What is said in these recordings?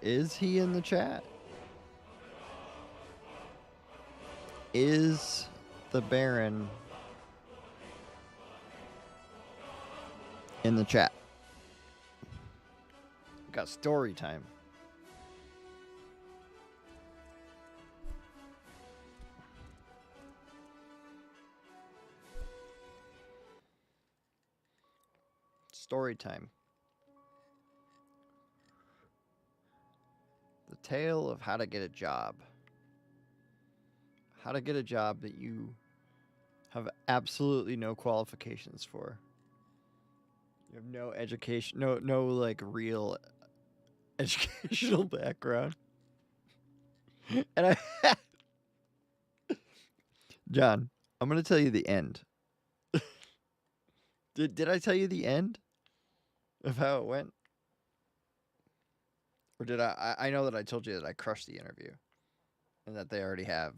Is he in the chat? Is the Baron in the chat? We got story time. Story time. The tale of how to get a job. How to get a job that you have absolutely no qualifications for. You have no education, no like real educational background. And John, I'm going to tell you the end. Did I tell you the end of how it went? Or did I know that I told you that I crushed the interview and that they already have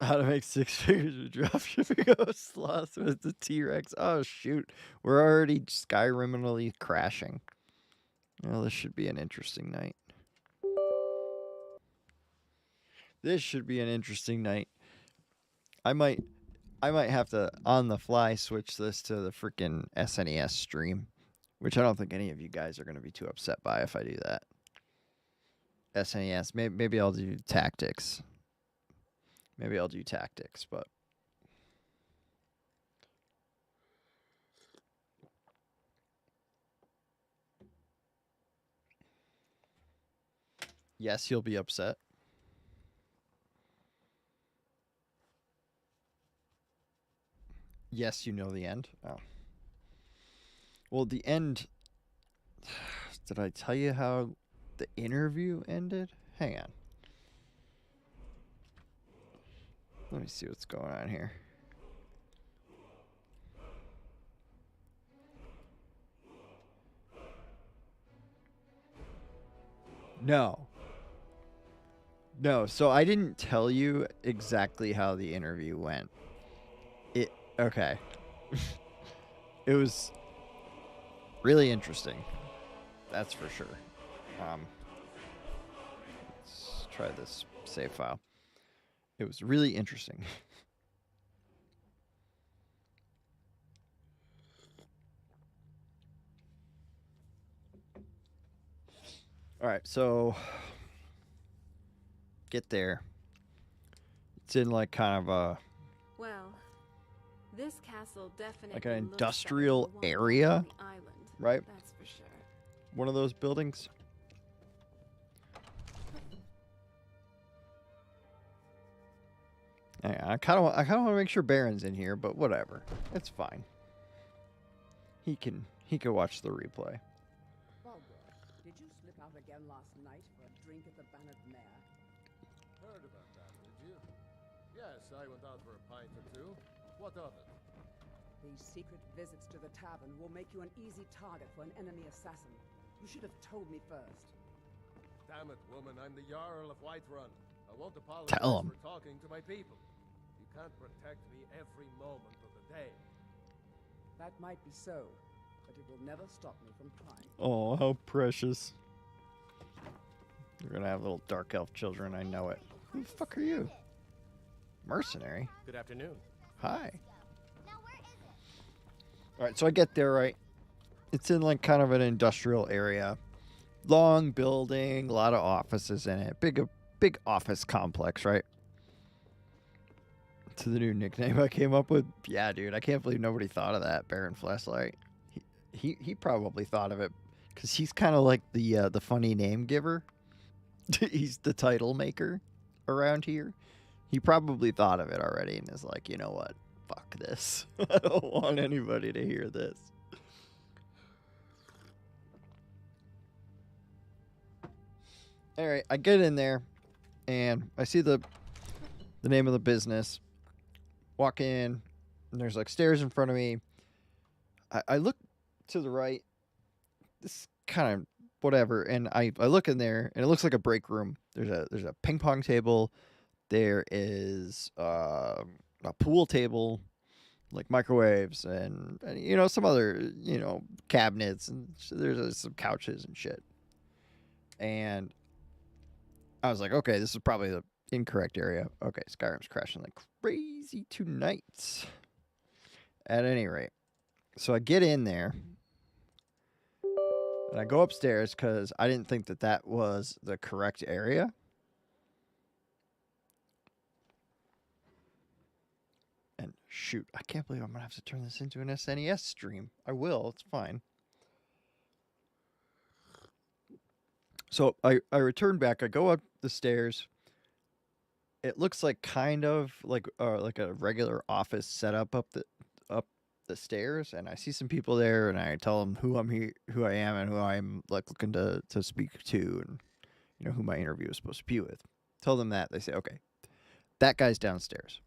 how to make 6 figures with dropshipping sloths with the T-Rex. Oh, shoot. We're already Skyriminally crashing. Well, this should be an interesting night. This should be an interesting night. I might have to, on the fly, switch this to the freaking SNES stream, which I don't think any of you guys are going to be too upset by if I do that. SNES, maybe I'll do tactics. Maybe I'll do tactics, but yes, you'll be upset. Yes, you know the end. Oh. Well, the end... Did I tell you how the interview ended? Hang on. Let me see what's going on here. No. No, so I didn't tell you exactly how the interview went. Okay. It was really interesting. That's for sure. Let's try this save file. It was really interesting. All right, so get there. It's in like kind of a this castle definitely like an industrial area, right? That's for sure. One of those buildings. I kind of want to make sure Baron's in here, but whatever, it's fine. He can watch the replay. Did you slip out again last night for a drink at the Bannered Mare? Heard about that, did you? Yes, I went out for a pint or two. What of it? These secret visits to the tavern will make you an easy target for an enemy assassin. You should have told me first. Damn it, woman, I'm the Jarl of Whiterun. I won't apologize for talking to my people. You can't protect me every moment of the day. That might be so, but it will never stop me from trying. Oh, how precious. You're gonna have little dark elf children, I know it. Who the fuck are you? Mercenary? Good afternoon. Hi. Alright, so I get there, right? It's in like kind of an industrial area. Long building, a lot of offices in it. Big office complex, right? To the new nickname I came up with. Yeah, dude, I can't believe nobody thought of that, Baron Fleshlight. He probably thought of it because he's kind of like the funny name giver. He's the title maker around here. He probably thought of it already and is like, you know what? Fuck this. I don't want anybody to hear this. All right, I get in there and I see the name of the business. Walk in and there's like stairs in front of me. I look to the right. This kind of whatever, and I look in there and it looks like a break room. There's a ping pong table. There is a pool table, like microwaves and you know, some other, you know, cabinets, and there's some couches and shit. And I was like, okay, this is probably the incorrect area. Okay, Skyrim's crashing like crazy tonight. At any rate, so I get in there and I go upstairs because I didn't think that that was the correct area. And shoot, I can't believe I'm going to have to turn this into an SNES stream. I will, it's fine. So I return back. I go up the stairs. It looks like kind of like a regular office setup up the stairs, and I see some people there, and I tell them who I am, and who I'm like looking to speak to, and you know who my interview is supposed to be with. Tell them that. They say, okay, that guy's downstairs.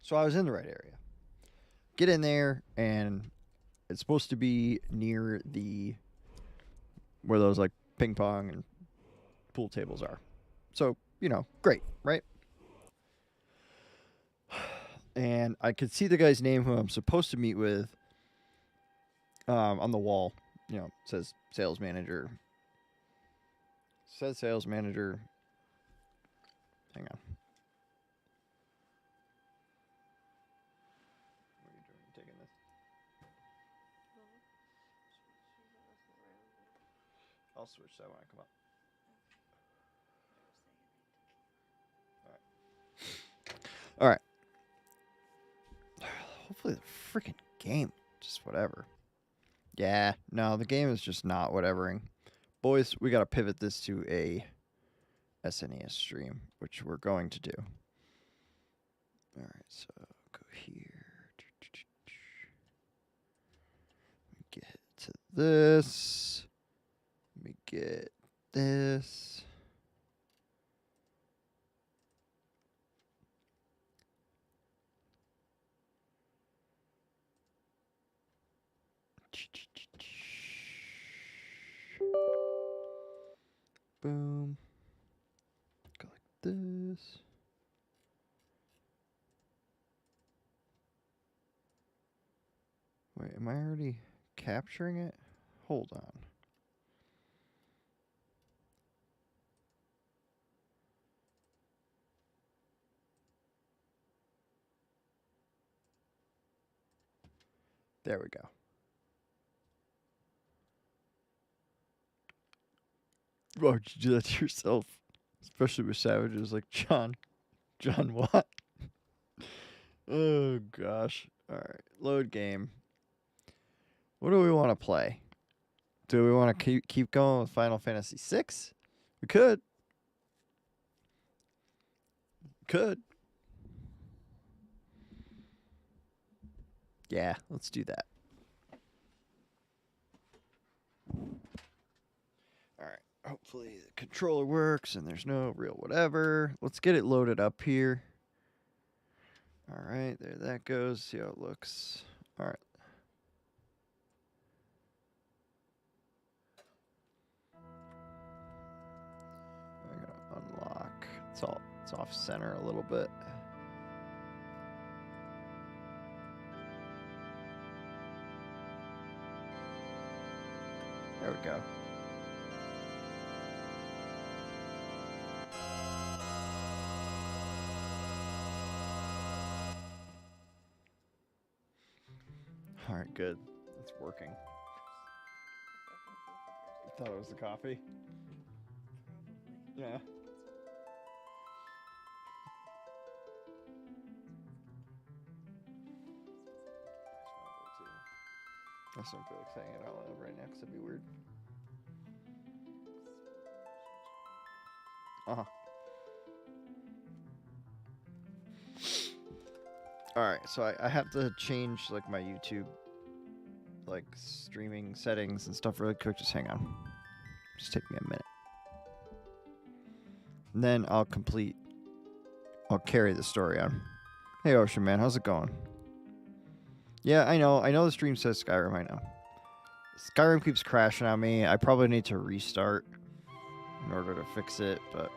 So I was in the right area. Get in there, and it's supposed to be near where those like ping pong and pool tables are. So, you know, great, right? And I could see the guy's name who I'm supposed to meet with on the wall. You know, it says sales manager. Says sales manager. Hang on. What are you doing? Taking this? I'll switch that when I come up. All right. Hopefully the freaking game just whatever. Yeah, no, the game is just not whatevering. Boys, we got to pivot this to a SNES stream, which we're going to do. All right, so go here. Get to this. Let me get this. Boom. Go like this. Wait, am I already capturing it? Hold on. There we go. Why would you do that to yourself? Especially with savages like John Watt. Oh, gosh. All right. Load game. What do we want to play? Do we want to keep going with Final Fantasy VI? We could. Yeah, let's do that. All right. Hopefully the controller works and there's no real whatever. Let's get it loaded up here. All right, there that goes. See how it looks. All right. I'm gonna unlock. It's off center a little bit. There we go. All right, good. It's working. You thought it was the coffee? Yeah. I just don't feel like saying it out loud right now because it'd be weird. Alright, so I have to change like my YouTube like streaming settings and stuff really quick. Just hang on. Just take me a minute. And then I'll carry the story on. Hey Ocean Man, how's it going? Yeah, I know the stream says Skyrim, I know. Skyrim keeps crashing on me. I probably need to restart in order to fix it, but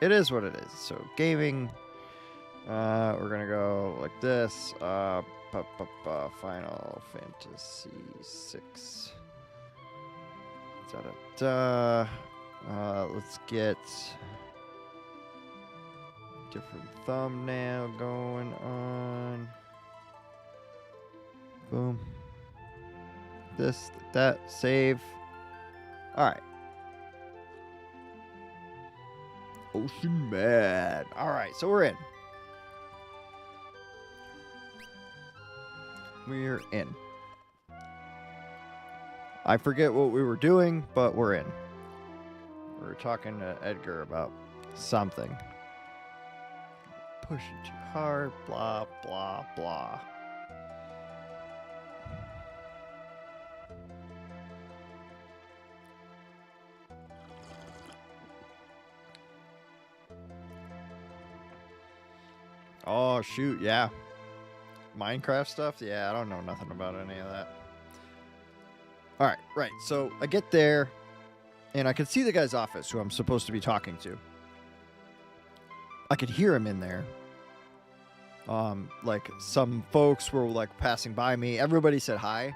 it is what it is. So gaming We're gonna go like this. Final Fantasy 6. Let's get different thumbnail going on. Boom. This, that, save. All right. Ocean Man. All right, so we're in. We're in. I forget what we were doing, but we're in. We were talking to Edgar about something. Pushing too hard, blah, blah, blah. Oh, shoot, yeah. Minecraft stuff? Yeah, I don't know nothing about any of that. All right, right. So I get there, and I can see the guy's office, who I'm supposed to be talking to. I could hear him in there. Like, some folks were, like, passing by me. Everybody said hi.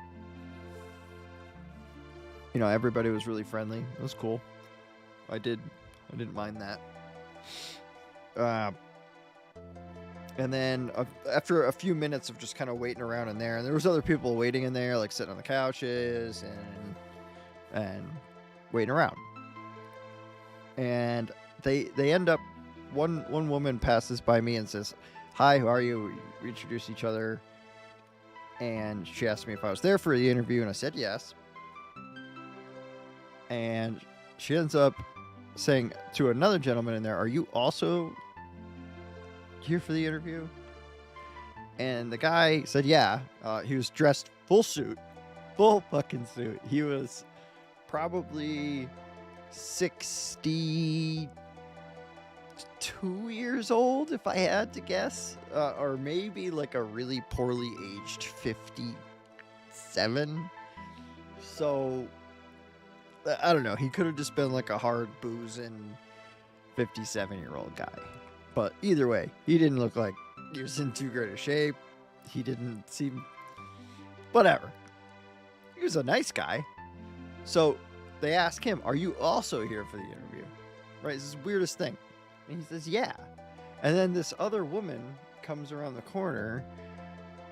You know, everybody was really friendly. It was cool. I didn't mind that. And then after a few minutes of just kind of waiting around in there, and there was other people waiting in there, like sitting on the couches and waiting around. And they end up, one woman passes by me and says, "Hi, who are you?" We introduce each other, and she asked me if I was there for the interview, and I said yes. And she ends up saying to another gentleman in there, "Are you also here for the interview?" And the guy said yeah. He was dressed full fucking suit. He was probably 62 years old, if I had to guess, or maybe like a really poorly aged 57. So I don't know, he could have just been like a hard boozing 57-year-old guy. But either way, he didn't look like he was in too great a shape. He didn't seem... Whatever. He was a nice guy. So they ask him, "Are you also here for the interview?" Right? This is the weirdest thing. And he says, yeah. And then this other woman comes around the corner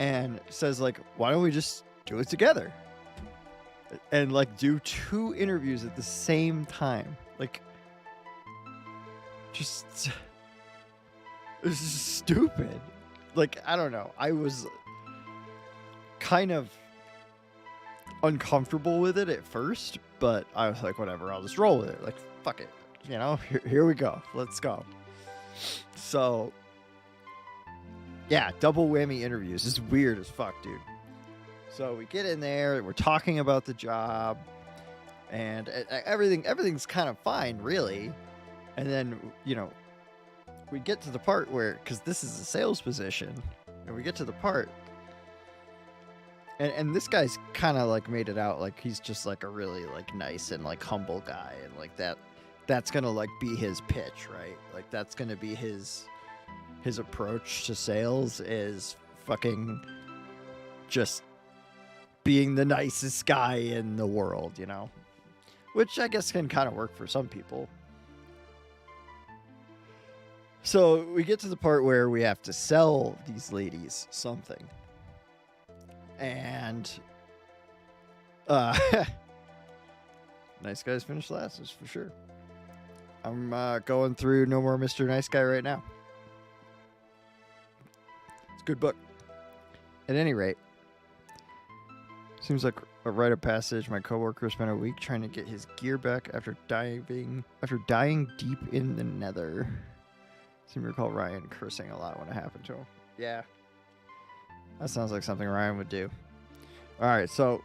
and says, like, "Why don't we just do it together?" And, like, do 2 interviews at the same time. Like, just... This is stupid. Like, I don't know. I was kind of uncomfortable with it at first, but I was like, whatever, I'll just roll with it. Like, fuck it. You know, here we go. Let's go. So, yeah, double whammy interviews. This is weird as fuck, dude. So we get in there, we're talking about the job, and everything's kind of fine, really. And then, you know, we get to the part where, because this is a sales position, and we get to the part, and this guy's kind of like made it out like he's just like a really like nice and like humble guy, and like that's gonna like be his pitch, right? Like that's gonna be his approach to sales, is fucking just being the nicest guy in the world, you know, which I guess can kind of work for some people. So we get to the part where we have to sell these ladies something. And nice guys finish last, that's for sure. I'm going through No More Mr. Nice Guy right now. It's a good book. At any rate, seems like a rite of passage. My coworker spent a week trying to get his gear back after dying deep in the nether. Seem to recall Ryan cursing a lot when it happened to him. Yeah. That sounds like something Ryan would do. All right, so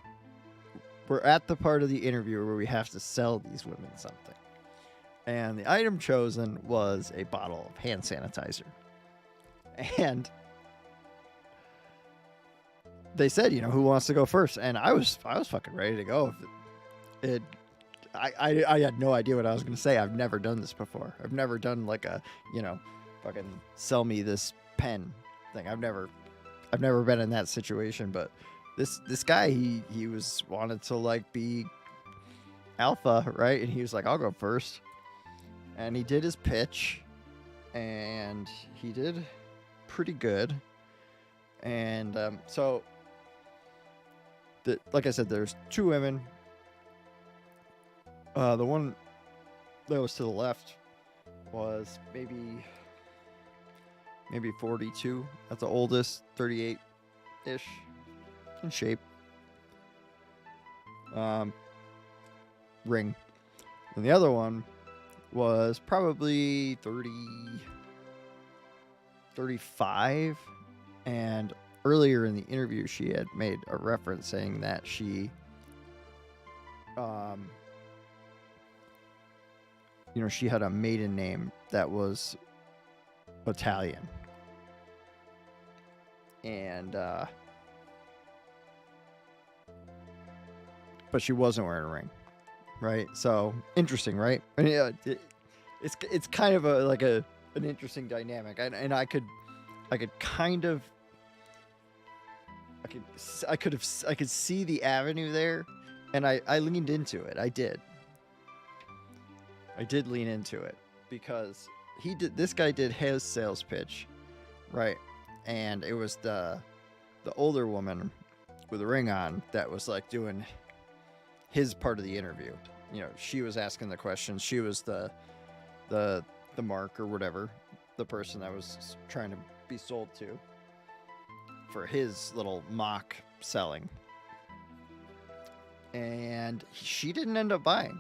we're at the part of the interview where we have to sell these women something. And the item chosen was a bottle of hand sanitizer. And they said, you know, who wants to go first? And I was fucking ready to go. I had no idea what I was going to say. I've never done this before. I've never done like a, you know, fucking sell me this pen thing. I've never been in that situation, but this guy, he was wanted to like be alpha, right? And he was like, I'll go first. And he did his pitch, and he did pretty good. And so, like I said, there's 2 women. The one that was to the left was maybe 42 at the oldest, 38-ish in shape. Ring. And the other one was probably 35. And earlier in the interview, she had made a reference saying that she, she had a maiden name that was Italian. And, but she wasn't wearing a ring, right? So interesting, right? And yeah, it's kind of an interesting dynamic, and I could see the avenue there, and I leaned into it. I did lean into it because this guy did his sales pitch, right? And it was the older woman with a ring on that was like doing his part of the interview. She was asking the questions. She was the mark or whatever, the person that was trying to be sold to for his little mock selling. And she didn't end up buying.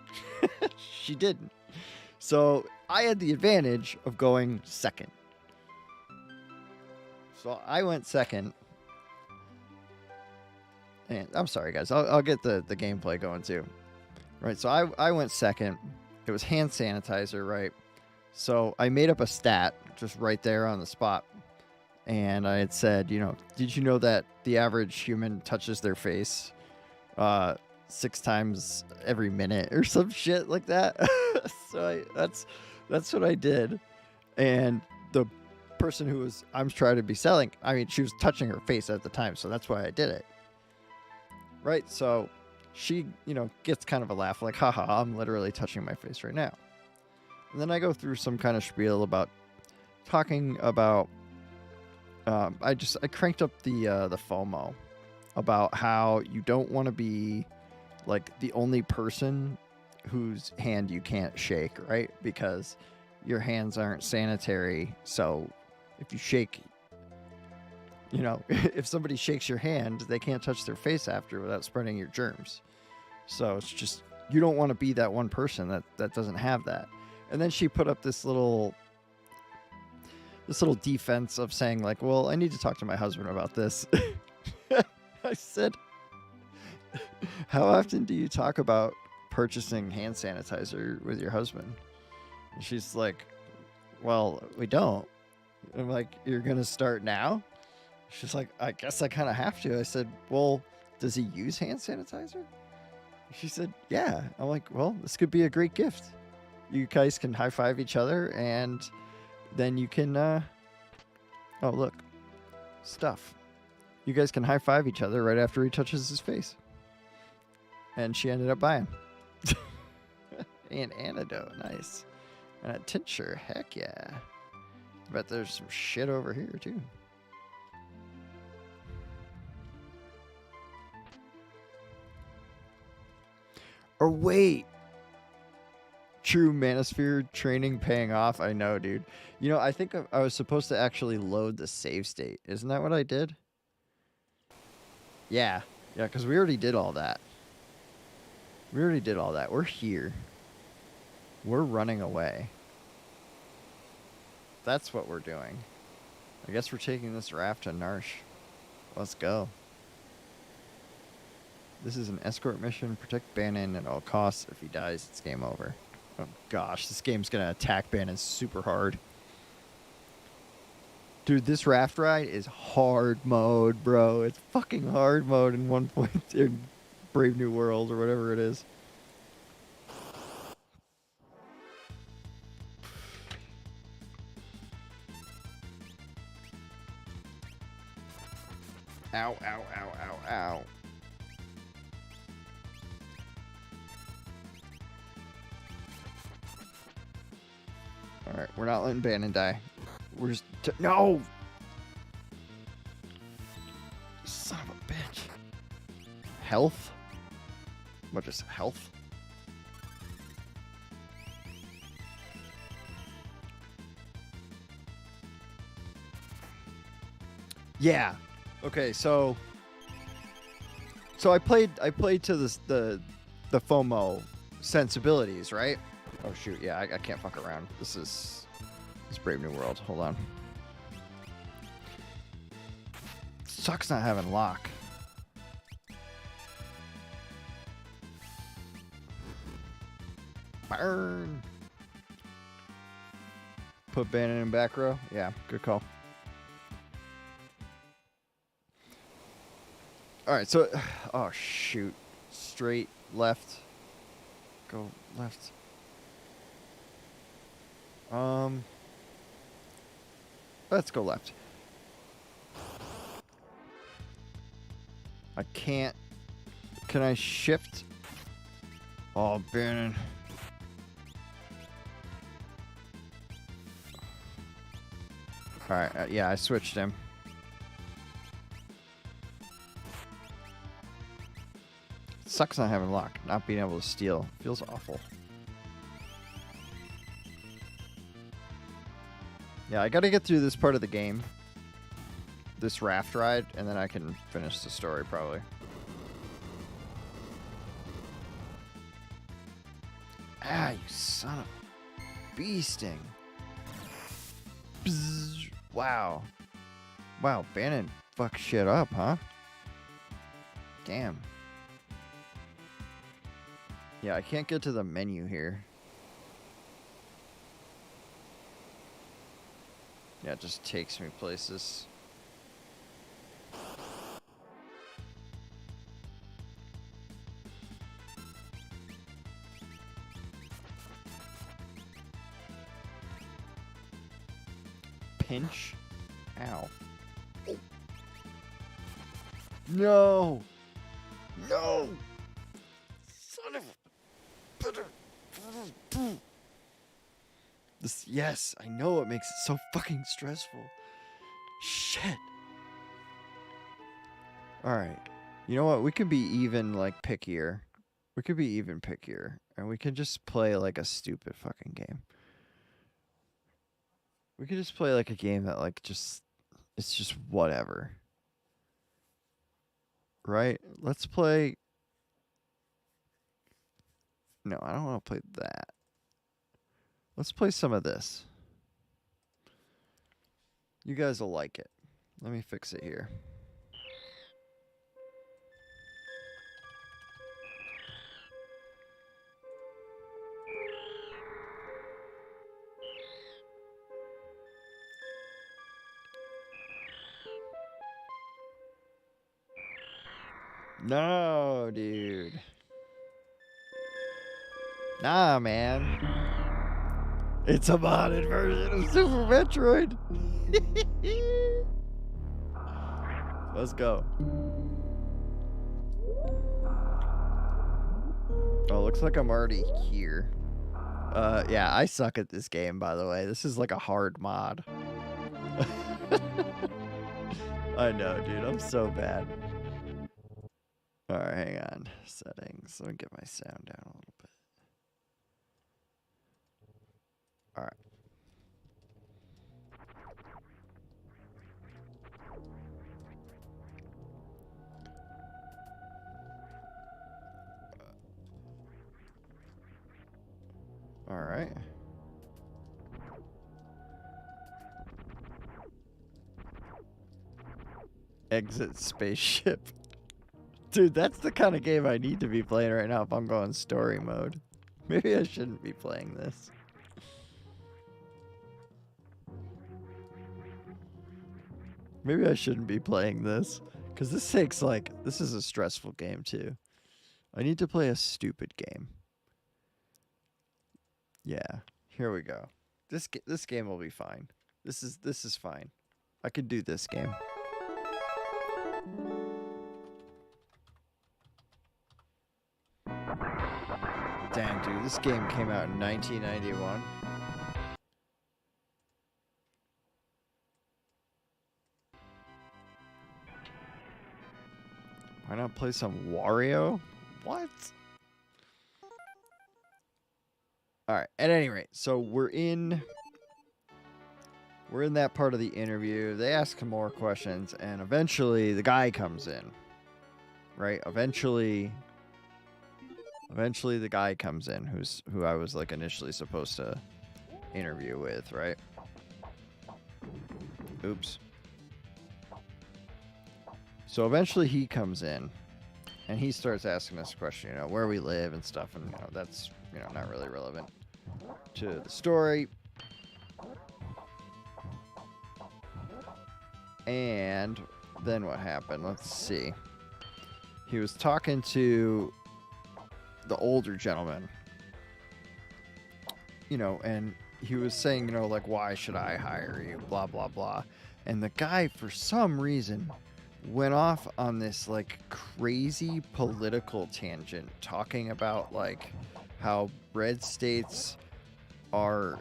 She didn't. So I had the advantage of going second. So I went second. And I'm sorry, guys. I'll get the gameplay going too. Right, so I went second. It was hand sanitizer, right? So I made up a stat just right there on the spot. And I had said, did you know that the average human touches their face 6 times every minute or some shit like that? So that's what I did. And the person who I'm trying to be selling, she was touching her face at the time, so that's why I did it. Right, so she, gets kind of a laugh, like, haha, I'm literally touching my face right now. And then I go through some kind of spiel about talking about, I cranked up the FOMO about how you don't want to be like the only person whose hand you can't shake, right? Because your hands aren't sanitary. So if you shake, if somebody shakes your hand, they can't touch their face after without spreading your germs. So it's just, you don't want to be that one person that doesn't have that. And then she put up this little defense of saying like, well, I need to talk to my husband about this. I said, how often do you talk about purchasing hand sanitizer with your husband? And she's like, well, we don't. I'm like, you're going to start now? She's like, I guess I kind of have to. I said, well, does he use hand sanitizer? She said, yeah. I'm like, well, this could be a great gift. You guys can high five each other, and then you can, oh, look, stuff. You guys can high five each other right after he touches his face. And she ended up buying. An antidote, nice. And a tincture, heck yeah. Bet there's some shit over here, too. Or wait. True Manosphere training paying off. I know, dude. I think I was supposed to actually load the save state. Isn't that what I did? Yeah. Yeah, because we already did all that. We're here. We're running away. That's what we're doing. I guess we're taking this raft to Narsh. Let's go. This is an escort mission. Protect Bannon at all costs. If he dies, it's game over. Oh gosh, this game's gonna attack Bannon super hard. Dude, this raft ride is hard mode, bro. It's fucking hard mode in 1.0 in Brave New World or whatever it is. Ow, ow, ow, ow, ow. Alright, we're not letting Bannon die. We're just... No! Son of a bitch. Health? What is health? Yeah. Okay, so I played to the FOMO sensibilities, right? Oh shoot, yeah, I can't fuck around. This is Brave New World. Hold on. Sucks not having lock. Burn. Put Bannon in back row. Yeah, good call. All right, so oh shoot, straight left. Go left. Let's go left. I can't. Can I shift? Oh, Bannon. All right, yeah, I switched him. Sucks not having luck, not being able to steal. Feels awful. Yeah, I gotta get through this part of the game. This raft ride, and then I can finish the story, probably. Ah, you son of a bee sting. Bzz. Wow. Wow, Bannon fucked shit up, huh? Damn. Yeah, I can't get to the menu here. Yeah, it just takes me places. Pinch? Ow. Oh. No! No! Son of a... This, yes, I know it makes it so fucking stressful. Shit. Alright. You know what? We could be even, like, pickier. We could be even pickier. And we can just play, like, a stupid fucking game. We could just play, like, a game that, like, just... It's just whatever. Right? Let's play... No, I don't want to play that. Let's play some of this. You guys will like it. Let me fix it here. No, dude. Nah, man. It's a modded version of Super Metroid. Let's go. Oh, looks like I'm already here. Yeah, I suck at this game, by the way. This is like a hard mod. I know, dude. I'm so bad. Alright, hang on. Settings. Let me get my sound down a little bit. Alright. Alright. Exit spaceship. Dude, that's the kind of game I need to be playing right now if I'm going story mode. Maybe I shouldn't be playing this. Maybe I shouldn't be playing this. Because this takes, like... This is a stressful game, too. I need to play a stupid game. Yeah. Here we go. This game will be fine. This is fine. I could do this game. This game came out in 1991. Why not play some Wario? What? Alright, at any rate, so we're in that part of the interview. They ask him more questions, and eventually the guy comes in. Right? Eventually the guy comes in who I was like initially supposed to interview with, right? Oops. So eventually he comes in and he starts asking us questions, where we live and stuff, and that's not really relevant to the story. And then what happened? Let's see. He was talking to the older gentleman, and he was saying, like, why should I hire you? Blah, blah, blah. And the guy, for some reason, went off on this, like, crazy political tangent, talking about, like, how red states are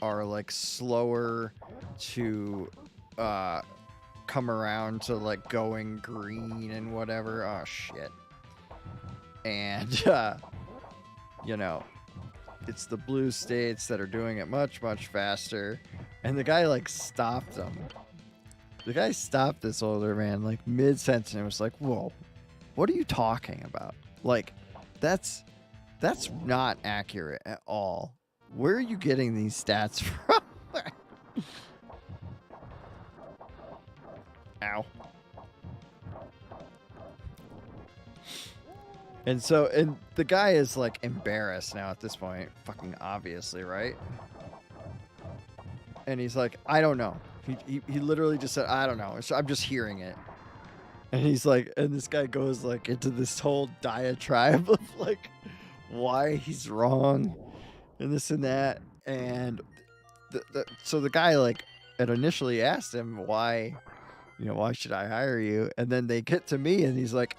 like, slower to, come around to, like, going green and whatever. Oh, shit. And, it's the blue states that are doing it much, much faster. And the guy, like, stopped him. The guy stopped this older man, like, mid-sentence and was like, whoa, what are you talking about? Like, that's not accurate at all. Where are you getting these stats from? Ow. And the guy is, like, embarrassed now at this point. Fucking obviously, right? And he's like, I don't know. He literally just said, I don't know. I'm just hearing it. And he's like, and this guy goes, like, into this whole diatribe of, like, why he's wrong and this and that. And so the guy, like, had initially asked him, why should I hire you? And then they get to me and he's like,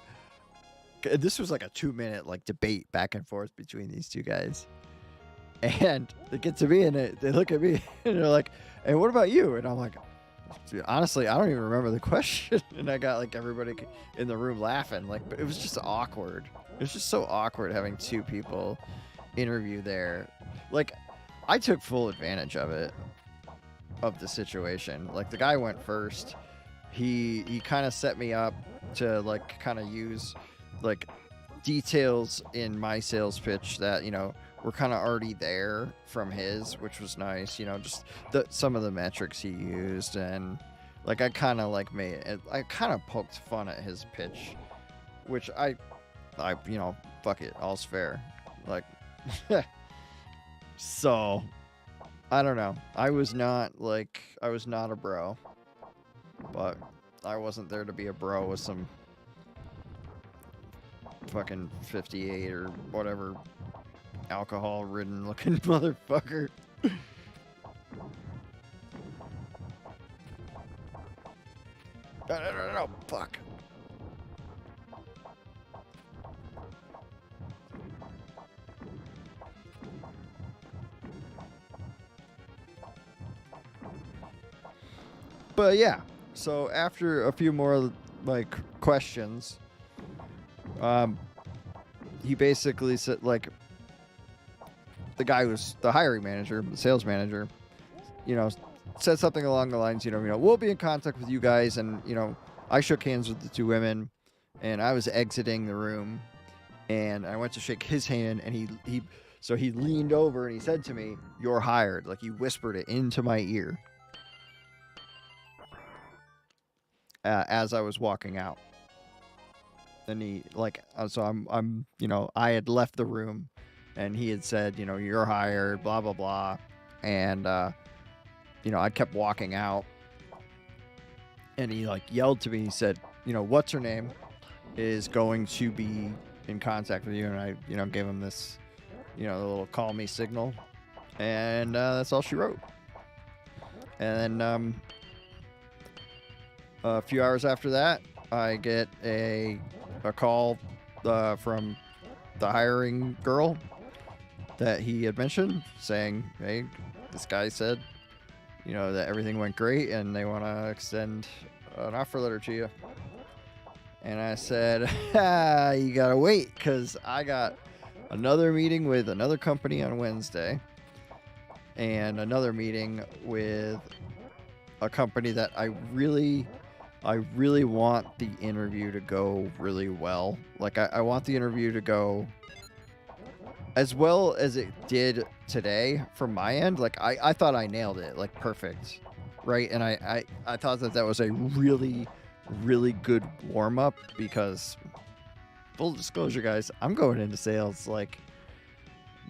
this was like a 2-minute like debate back and forth between these two guys. And they get to me and they look at me and they're like, and what about you? And I'm like, dude, honestly, I don't even remember the question. And I got like everybody in the room laughing. Like, but it was just awkward. It was just so awkward having two people interview there. Like, I took full advantage of it, of the situation. Like, the guy went first. He kind of set me up to like kind of use like details in my sales pitch that were kind of already there from his, which was nice. Just some of the metrics he used, and like I kind of like I kind of poked fun at his pitch, which I fuck it, all's fair. Like, so I don't know. I was not a bro, but I wasn't there to be a bro with some fucking 58 or whatever alcohol ridden looking motherfucker. No, fuck. But yeah, so after a few more like questions, he basically said, like, the guy was the hiring manager, the sales manager, said something along the lines, we'll be in contact with you guys. And, I shook hands with the two women and I was exiting the room and I went to shake his hand and he leaned over and he said to me, "You're hired." Like, he whispered it into my ear as I was walking out. And he so I'm I had left the room and he had said, "You're hired," blah, blah, blah. And, I kept walking out and he like yelled to me. He said, "What's her name is going to be in contact with you." And I, gave him this, the little call me signal, and that's all she wrote. And then, a few hours after that, I get a call from the hiring girl that he had mentioned, saying, hey, this guy said, you know, that everything went great and they want to extend an offer letter to you. And I said, you gotta wait, because I got another meeting with another company on Wednesday and another meeting with a company that I really want the interview to go really well. Like, I want the interview to go as well as it did today from my end. Like, I thought I nailed it, like, perfect, right? And I thought that was a really good warm-up, because full disclosure, guys, I'm going into sales like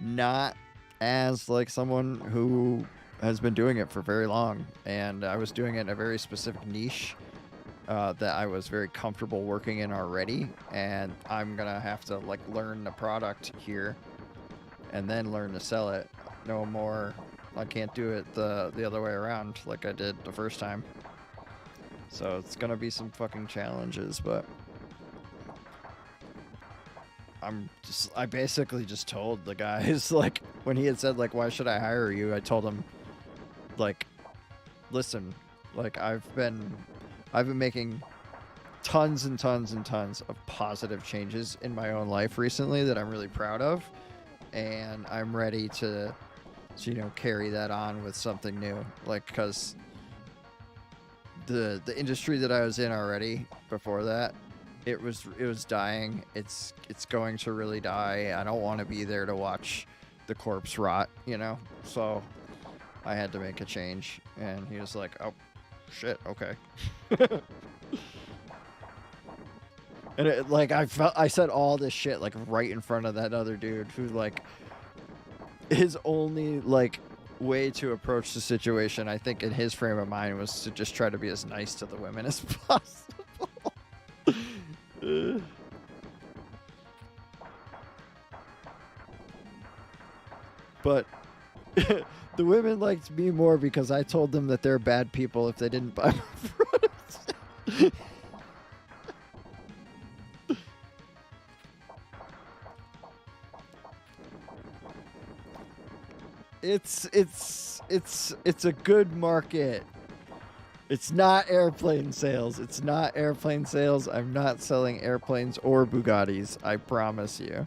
not as like someone who has been doing it for very long, and I was doing it in a very specific niche that I was very comfortable working in already, and I'm gonna have to like learn the product here and then learn to sell it. No more, I can't do it the other way around like I did the first time. So it's gonna be some fucking challenges, but I basically just told the guys, like, when he had said, like, why should I hire you? I told him, like, listen, like, I've been making tons and tons and tons of positive changes in my own life recently that I'm really proud of, and I'm ready to you know, carry that on with something new, like, because the industry that I was in already before that, it was dying. It's going to really die. I don't want to be there to watch the corpse rot, you know? So I had to make a change, and he was like, oh shit, okay. And it, like, I said all this shit like right in front of that other dude who, like, his only like way to approach the situation, I think, in his frame of mind, was to just try to be as nice to the women as possible. But the women liked me more because I told them that they're bad people if they didn't buy my products. It's a good market. It's not airplane sales. It's not airplane sales. I'm not selling airplanes or Bugattis. I promise you.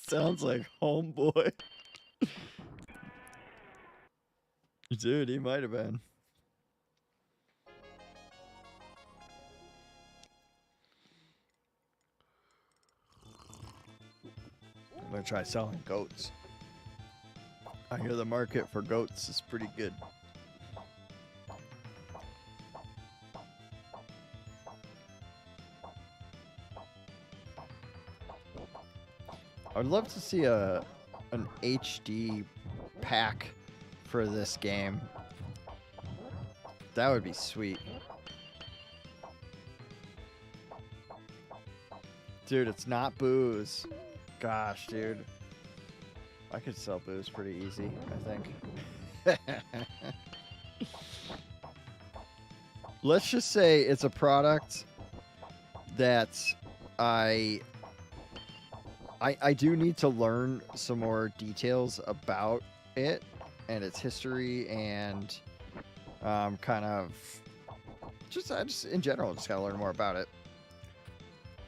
Sounds like homeboy. Dude, he might have been. I'm gonna try selling goats. I hear the market for goats is pretty good. I'd love to see an HD pack for this game. That would be sweet. Dude, it's not booze. Gosh, dude. I could sell booze pretty easy, I think. Let's just say it's a product that I do need to learn some more details about it and its history, and kind of just in general, just gotta learn more about it.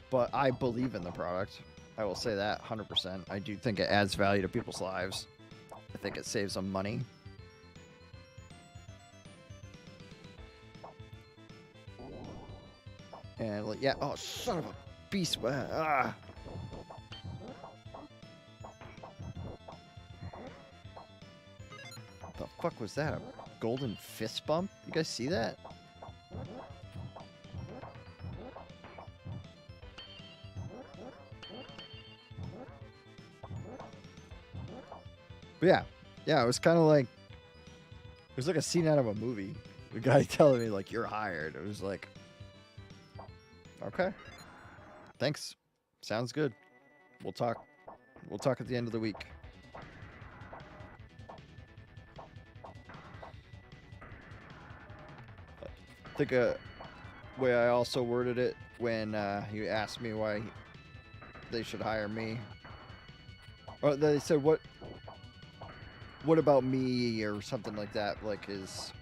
But I believe in the product. I will say that 100%. I do think it adds value to people's lives. I think it saves them money. And like, yeah, oh, son of a beast. Ah. What the fuck was that? A golden fist bump? You guys see that? But yeah, it was kind of like, it was like a scene out of a movie. The guy telling me, like, you're hired. It was like, okay, thanks. Sounds good. We'll talk at the end of the week. think a way I also worded it when he asked me why they should hire me. Or they said, what about me or something like that, like is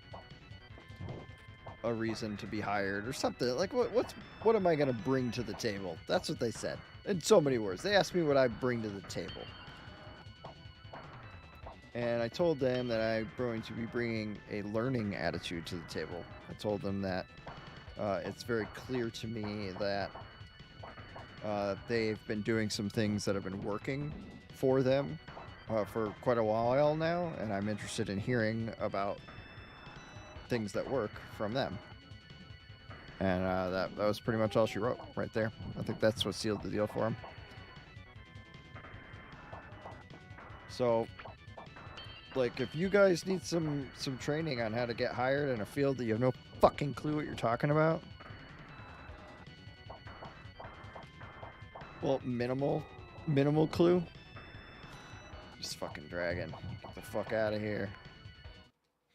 a reason to be hired or something. Like what am I going to bring to the table? That's what they said. In so many words. They asked me what I bring to the table. And I told them that I'm going to be bringing a learning attitude to the table. I told them that it's very clear to me that they've been doing some things that have been working for them for quite a while now, and I'm interested in hearing about things that work from them. And that was pretty much all she wrote right there. I think that's what sealed the deal for him. So, like, if you guys need some training on how to get hired in a field that you have no fucking clue what you're talking about, well, minimal clue. Just fucking dragon. Get the fuck out of here.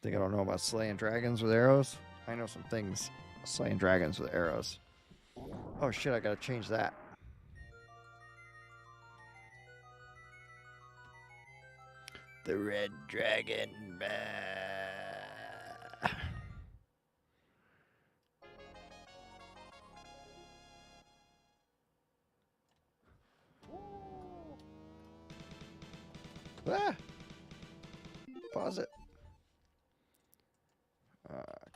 Think I don't know about slaying dragons with arrows? I know some things. Slaying dragons with arrows. Oh shit, I gotta change that. The red dragon. Ah! Pause it.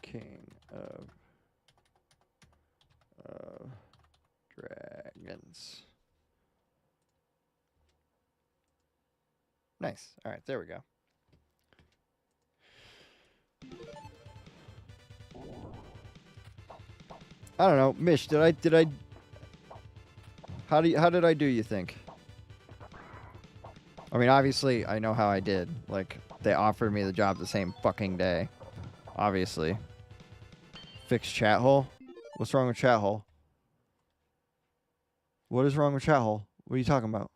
King of Dragons. Nice. All right, there we go. I don't know, Mish. Did I? How did I do? You think? I mean, obviously, I know how I did. Like, they offered me the job the same fucking day. Obviously. Fix chat hole? What's wrong with chat hole? What is wrong with chat hole? What are you talking about?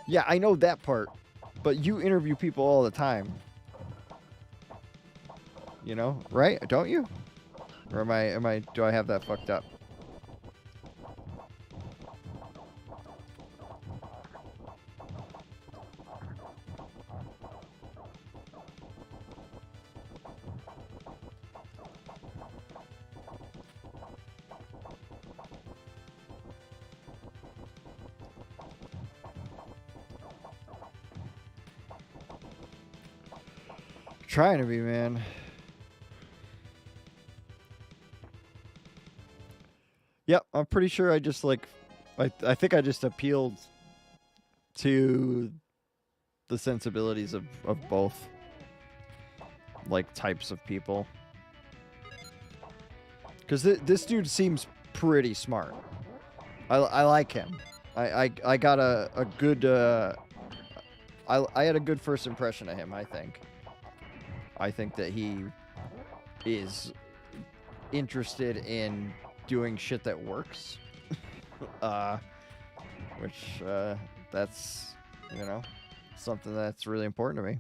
Yeah, I know that part. But you interview people all the time. You know, right? Don't you? Or do I have that fucked up? Trying to be, man. Yep, I'm pretty sure I just like, I think I just appealed to the sensibilities of both, like, types of people. Because this dude seems pretty smart. I like him. I got a good, I had a good first impression of him, I think. I think that he is interested in doing shit that works. Which, that's, you know, something that's really important to me.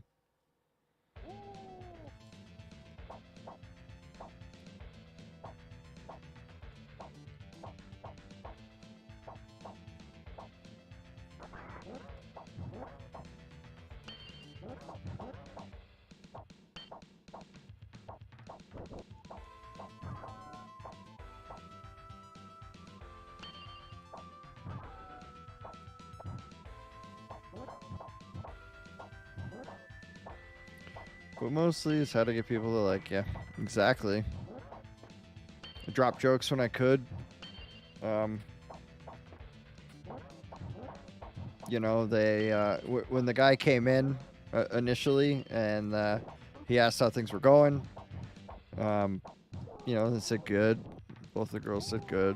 But mostly it's how to get people to like, yeah, exactly. I dropped jokes when I could. You know, they when the guy came in initially and he asked how things were going. You know, they said good. Both the girls said good.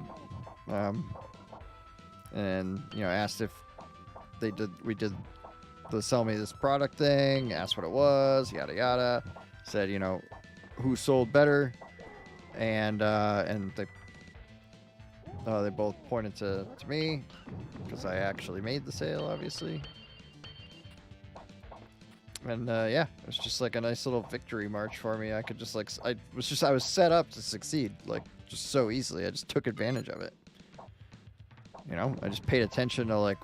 And you know, asked if we did the sell me this product thing, asked what it was, yada yada. Said, you know, who sold better, and they both pointed to me because I actually made the sale, obviously. And yeah, it was just like a nice little victory march for me. I could just like I was set up to succeed like just so easily. I just took advantage of it. You know, I just paid attention to like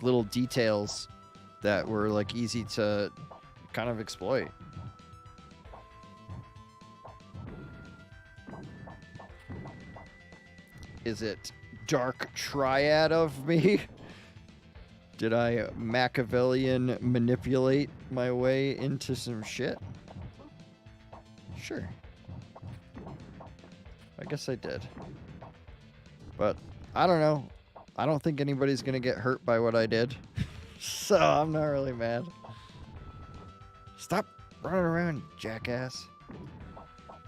little details that were like easy to kind of exploit. Is it dark triad of me? Did I Machiavellian manipulate my way into some shit? Sure. I guess I did. But I don't know. I don't think anybody's gonna get hurt by what I did. So I'm not really mad. Stop running around, you jackass.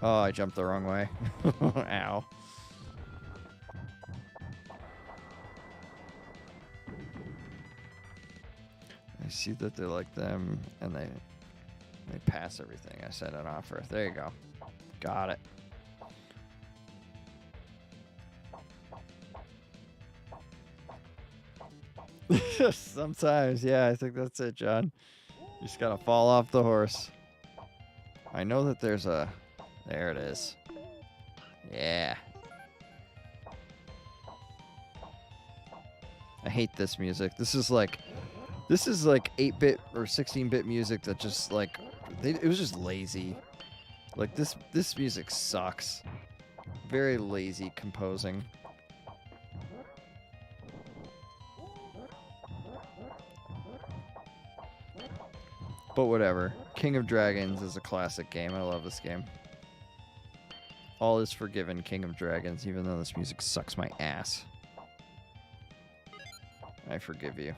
Oh, I jumped the wrong way. Ow. I see that they're like them, and they pass everything I said on offer. There you go. Got it. Sometimes, yeah, I think that's it, John. You just gotta fall off the horse. I know that there's a... There it is. Yeah. I hate this music. This is like 8-bit or 16-bit music that just like... it was just lazy. Like, this music sucks. Very lazy composing. But whatever. King of Dragons is a classic game. I love this game. All is forgiven, King of Dragons, even though this music sucks my ass. I forgive you.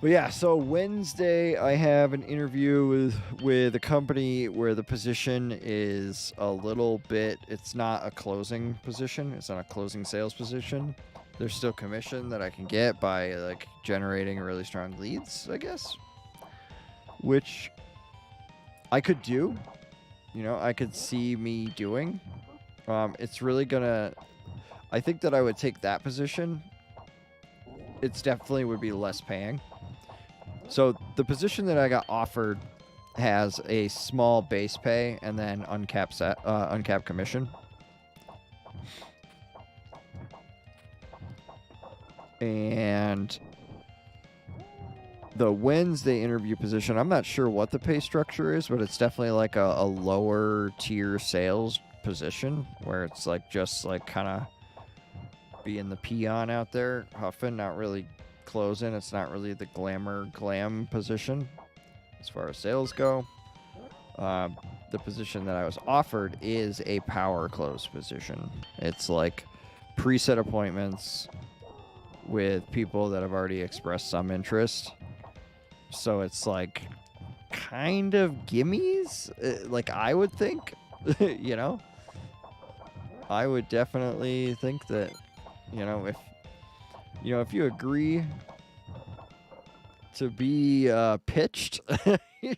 But yeah, so Wednesday I have an interview with a company where the position is a little bit, it's not a closing position. It's not a closing sales position. There's still commission that I can get by like generating really strong leads, I guess. Which I could do. You know, I could see me doing. It's really gonna... I think that I would take that position. It's definitely would be less paying. So the position that I got offered has a small base pay and then uncapped commission. And the Wednesday interview position, I'm not sure what the pay structure is, but it's definitely like a lower tier sales position where it's like just like kind of being the peon out there, huffing, not really closing. It's not really the glam position as far as sales go. The position that I was offered is a power close position. It's like preset appointments with people that have already expressed some interest. So it's like kind of gimmies, like I would think, you know? I would definitely think that, if you agree to be pitched,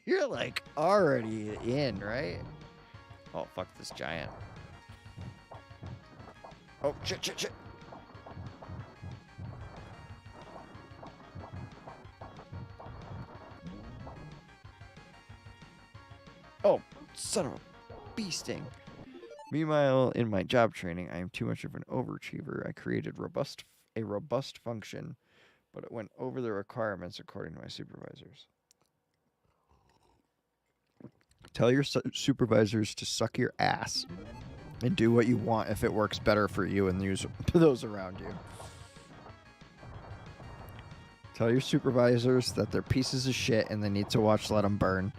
you're like already in, right? Oh, fuck this giant. Oh, shit. Oh, son of a bee sting. Meanwhile, in my job training, I am too much of an overachiever. I created a robust function, but it went over the requirements according to my supervisors. Tell your supervisors to suck your ass and do what you want if it works better for you and those around you. Tell your supervisors that they're pieces of shit and they need to watch Let 'Em Burn.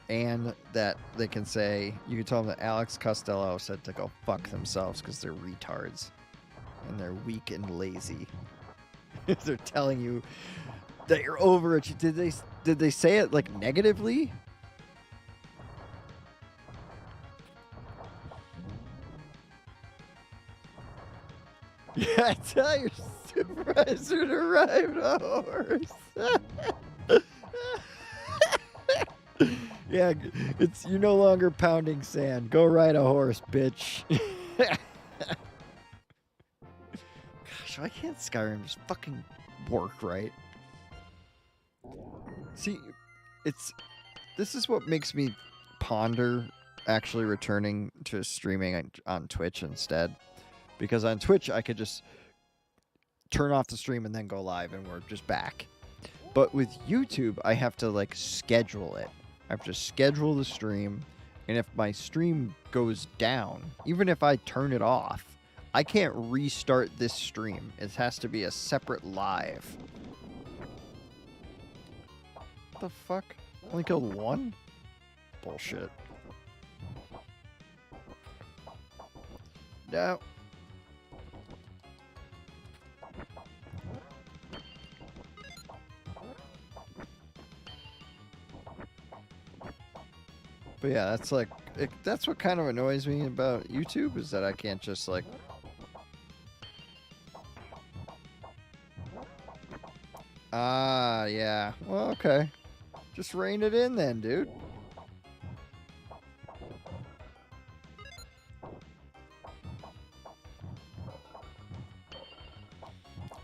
And that they can say, you can tell them that Alex Costello said to go fuck themselves because they're retards. And they're weak and lazy. They're telling you that you're overachieving. Did they say it like negatively? Yeah, tell your supervisor to ride a horse. Yeah, you're no longer pounding sand. Go ride a horse, bitch. Gosh, gosh, why can't Skyrim just fucking work right? See, this is what makes me ponder actually returning to streaming on Twitch instead. Because on Twitch, I could just turn off the stream and then go live and we're just back. But with YouTube, I have to like schedule it. I have to schedule the stream. And if my stream goes down, even if I turn it off, I can't restart this stream. It has to be a separate live. What the fuck? Only killed one? Bullshit. No. But yeah, that's like, that's what kind of annoys me about YouTube, is that I can't just like... Ah, yeah. Well, okay. Just rein it in then, dude.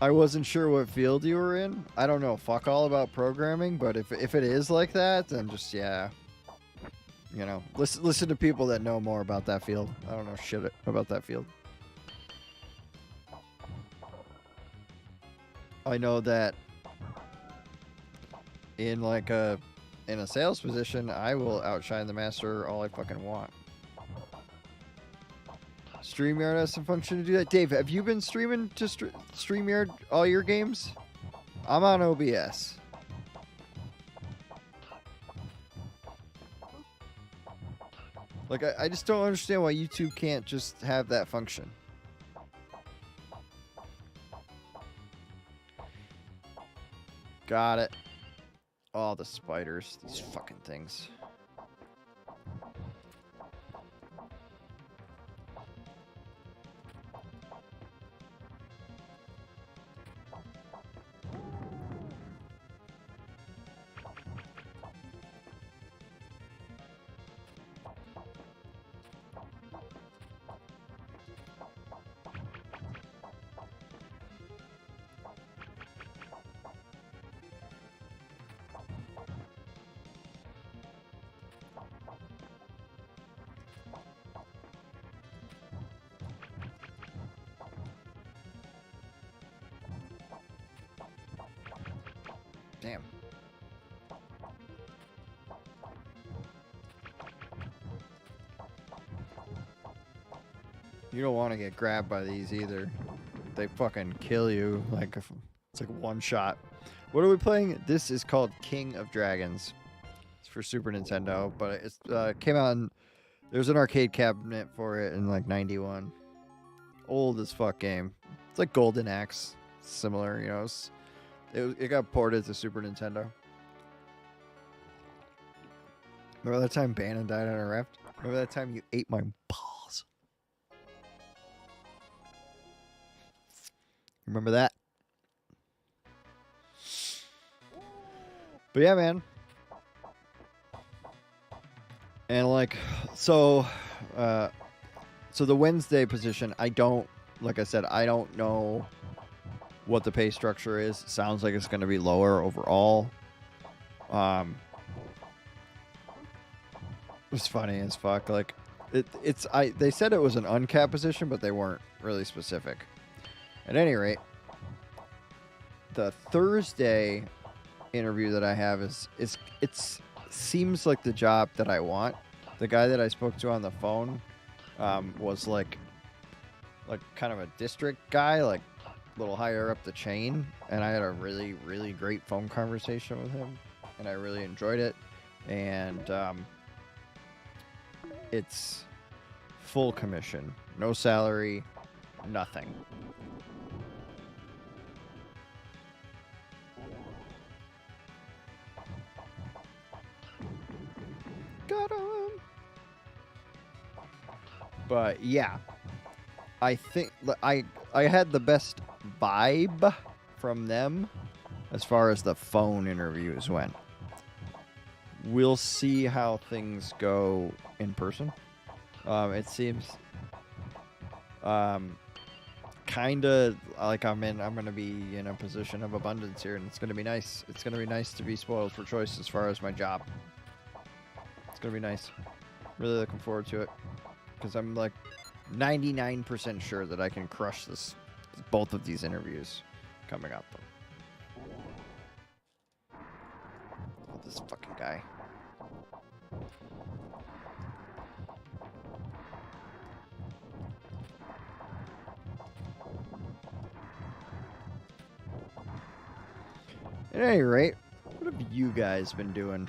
I wasn't sure what field you were in. I don't know fuck all about programming, but if it is like that, then just, yeah. You know, listen to people that know more about that field. I don't know shit about that field. I know that in like a sales position, I will outshine the master all I fucking want. StreamYard has some function to do that. Dave, have you been streaming to StreamYard all your games? I'm on OBS. Like, I just don't understand why YouTube can't just have that function. Got it. Oh, the spiders. These fucking things. Damn. You don't want to get grabbed by these either. They fucking kill you. Like, it's like one shot. What are we playing? This is called King of Dragons. It's for Super Nintendo, but it's came out in, there's an arcade cabinet for it in like 91. Old as fuck game. It's like Golden Axe. Similar, you know. It got ported to Super Nintendo. Remember that time Bannon died on a raft? Remember that time you ate my balls? Remember that? But yeah, man. And like, so the Wednesday position, I don't, like I said, I don't know what the pay structure is. Sounds like it's going to be lower overall. It's funny as fuck. Like, they said it was an uncapped position, but they weren't really specific. At any rate, the Thursday interview that I have it seems like the job that I want. The guy that I spoke to on the phone was like kind of a district guy, like a little higher up the chain, and I had a really, really great phone conversation with him, and I really enjoyed it. And it's full commission, no salary, nothing. Got him. But yeah, I think I had the best vibe from them as far as the phone interviews went. We'll see how things go in person. It seems kind of like I'm gonna be in a position of abundance here, and it's gonna be nice. It's gonna be nice to be spoiled for choice as far as my job. It's gonna be nice. Really looking forward to it, because I'm like 99% sure that I can crush both of these interviews coming up. Oh, this fucking guy. At any rate, what have you guys been doing?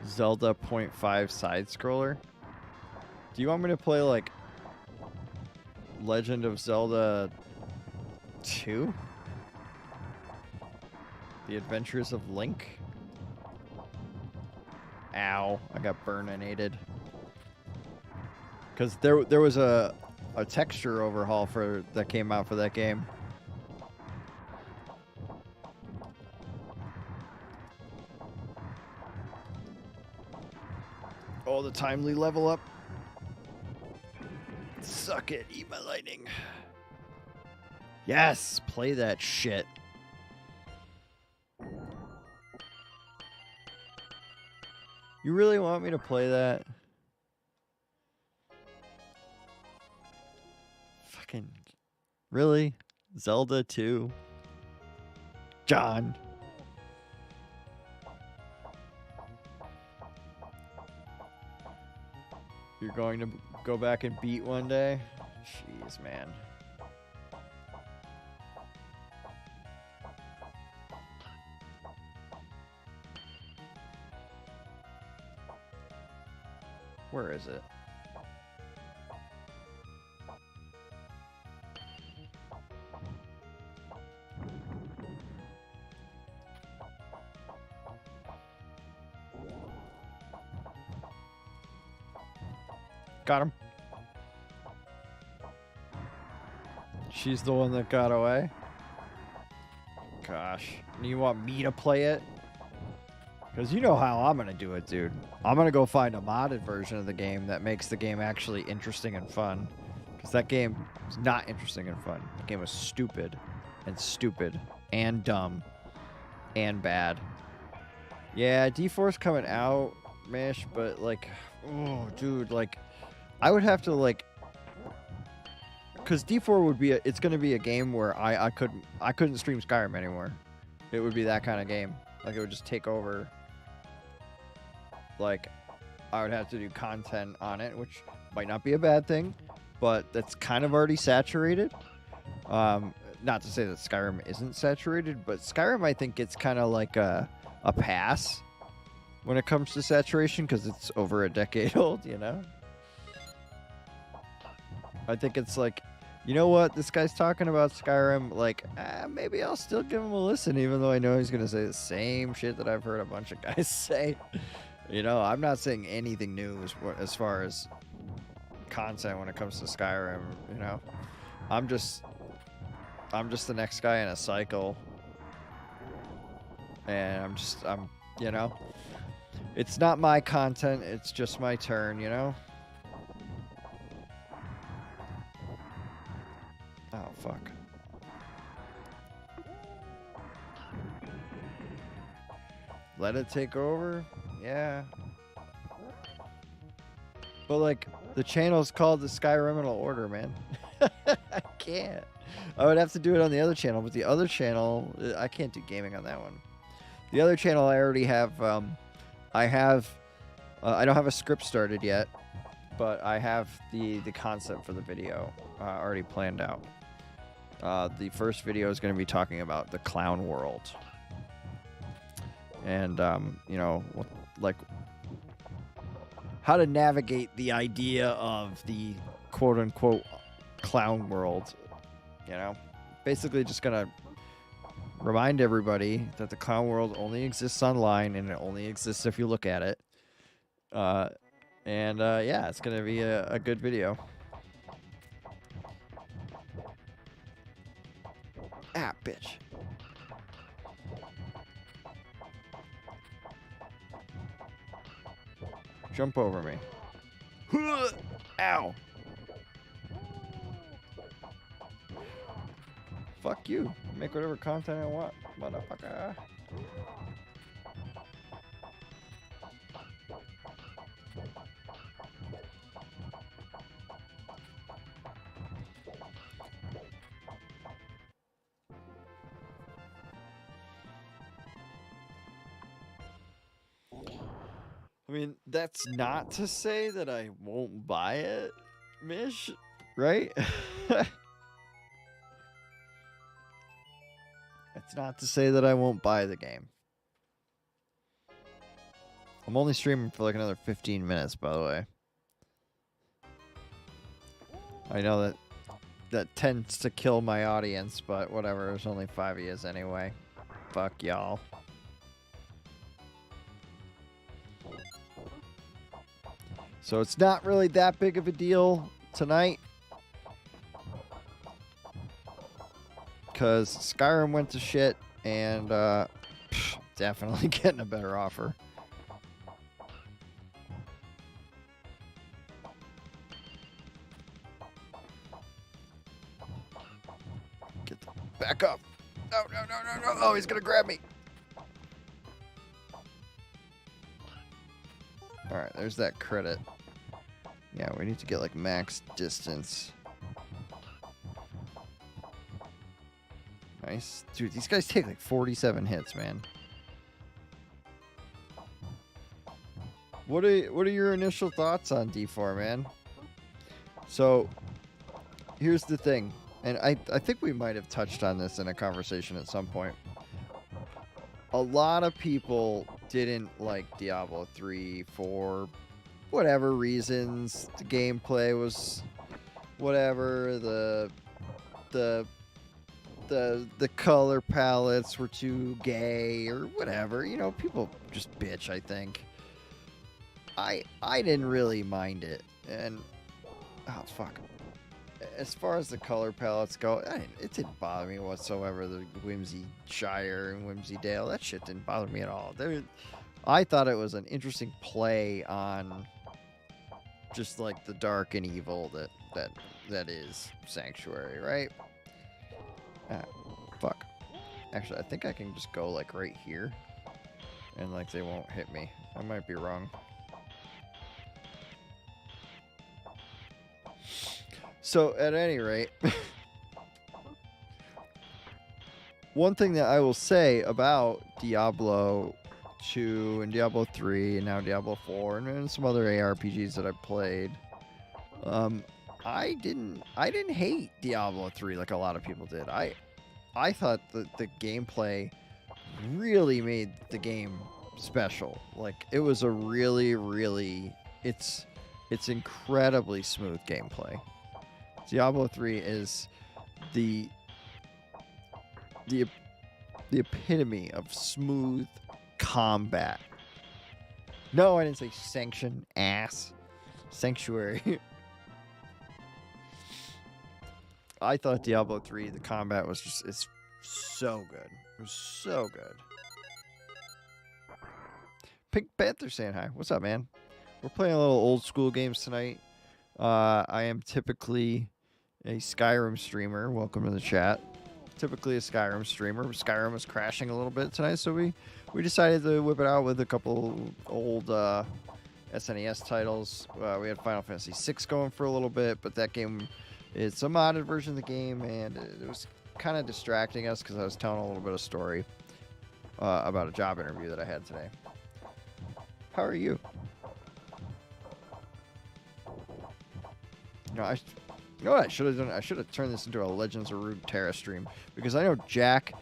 Zelda 0.5 side scroller? Do you want me to play like Legend of Zelda 2? The Adventures of Link? Ow, I got burninated. Because there was a texture overhaul that came out for that game. Oh, the timely level up. Suck it, eat my lightning. Yes, play that shit. You really want me to play that? Fucking really? Zelda 2? John. You're going to go back and beat one day? Jeez, man. Where is it? Got him. She's the one that got away. Gosh. You want me to play it? Because you know how I'm going to do it, dude. I'm going to go find a modded version of the game that makes the game actually interesting and fun. Because that game is not interesting and fun. The game was stupid and dumb and bad. Yeah, D4's coming out, Mish, but like, oh, dude, like, I would have to like, because D4 would be it's going to be a game where I couldn't stream Skyrim anymore. It would be that kind of game. Like, it would just take over. Like, I would have to do content on it, which might not be a bad thing, but that's kind of already saturated. Not to say that Skyrim isn't saturated, but Skyrim, I think, gets kind of like a pass when it comes to saturation because it's over a decade old, you know? I think it's like, you know what? This guy's talking about Skyrim. Like, maybe I'll still give him a listen, even though I know he's going to say the same shit that I've heard a bunch of guys say. You know, I'm not saying anything new as far as content when it comes to Skyrim, you know? I'm just the next guy in a cycle. And I'm, you know? It's not my content, it's just my turn, you know? Oh, fuck. Let it take over? Yeah. But, like, the channel's called the Skyriminal Order, man. I can't. I would have to do it on the other channel, but the other channel, I can't do gaming on that one. The other channel I already have, I don't have a script started yet, but I have the concept for the video already planned out. The first video is going to be talking about the clown world. And, you know, like, how to navigate the idea of the quote-unquote clown world, you know? Basically just going to remind everybody that the clown world only exists online, and it only exists if you look at it. Yeah, it's going to be a good video. Ah, bitch. Jump over me. Ow. Fuck you. Make whatever content I want, motherfucker. I mean, that's not to say that I won't buy it, Mish, right? It's not to say that I won't buy the game. I'm only streaming for like another 15 minutes, by the way. I know that tends to kill my audience, but whatever. There's only 5 of yous anyway. Fuck y'all. So it's not really that big of a deal tonight. Because Skyrim went to shit, and definitely getting a better offer. Get the back up. No, no, no, no, no. Oh, he's going to grab me. Alright, there's that credit. Yeah, we need to get like max distance. Nice. Dude, these guys take like 47 hits, man. What are your initial thoughts on D4, man? So, here's the thing. And I think we might have touched on this in a conversation at some point. A lot of people didn't like Diablo 3 for whatever reasons. The gameplay was whatever, the color palettes were too gay or whatever. You know, people just bitch, I think. I didn't really mind it. And oh fuck. As far as the color palettes go, it didn't bother me whatsoever. The Whimsy Shire and Whimsy Dale, that shit didn't bother me at all. I thought it was an interesting play on just like the dark and evil that is Sanctuary, right? Fuck. Actually, I think I can just go like right here, and like they won't hit me. I might be wrong. So, at any rate, one thing that I will say about Diablo 2 and Diablo 3 and now Diablo 4 and some other ARPGs that I played, I didn't hate Diablo 3 like a lot of people did. I thought that the gameplay really made the game special. Like, it was a really it's incredibly smooth gameplay. Diablo 3 is the epitome of smooth combat. No, I didn't say sanction, ass. Sanctuary. I thought Diablo 3, the combat was just, it's so good. It was so good. Pink Panther saying hi. What's up, man? We're playing a little old school games tonight. I am typically a Skyrim streamer. Welcome to the chat. Typically a Skyrim streamer. Skyrim was crashing a little bit tonight, so we decided to whip it out with a couple old SNES titles. We had Final Fantasy VI going for a little bit, but that game, it's a modded version of the game, and it was kind of distracting us because I was telling a little bit of story about a job interview that I had today. How are you? You know what I should have done? I should have turned this into a Legends of Runeterra stream, because I know Jack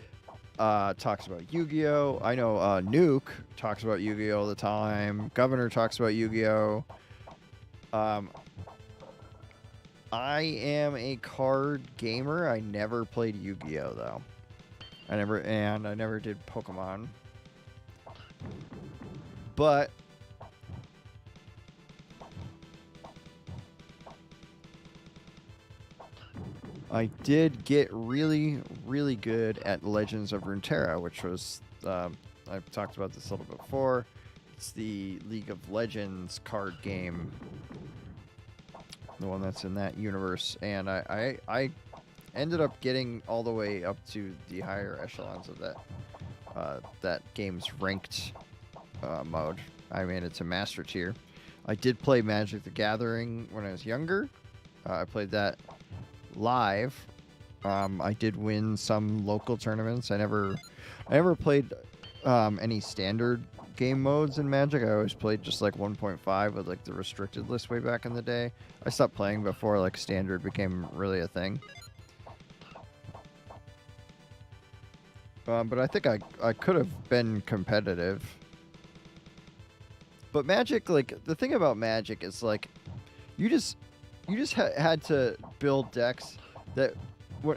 talks about Yu-Gi-Oh! I know Nuke talks about Yu-Gi-Oh! All the time. Governor talks about Yu-Gi-Oh! I am a card gamer. I never played Yu-Gi-Oh! Though. I never did Pokemon. But I did get really good at Legends of Runeterra, which was, I've talked about this a little bit before. It's the League of Legends card game, the one that's in that universe, and I ended up getting all the way up to the higher echelons of that game's ranked mode. I made it to Master Tier. I did play Magic the Gathering when I was younger. I played that live. I did win some local tournaments. I never played any standard game modes in Magic. I always played just like 1.5 with like the restricted list way back in the day. I stopped playing before like standard became really a thing. But I think I could have been competitive. But Magic, like, the thing about Magic is, like, you just had to build decks that,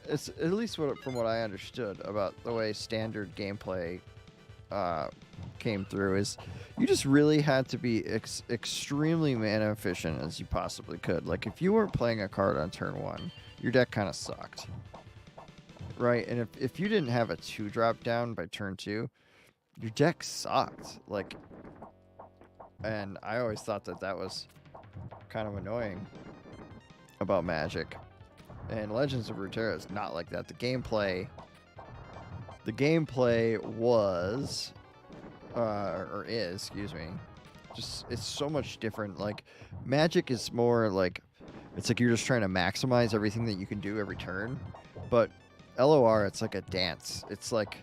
it's at least from what I understood about the way standard gameplay came through, is you just really had to be extremely mana efficient as you possibly could. Like, if you weren't playing a card on turn 1, your deck kind of sucked. Right? And if you didn't have a 2-drop down by turn 2, your deck sucked. Like, and I always thought that was kind of annoying about Magic. And Legends of Runeterra is not like that. The gameplay was, or is, excuse me, just, it's so much different. Like, Magic is more like, it's like you're just trying to maximize everything that you can do every turn. But LOR, it's like a dance. It's like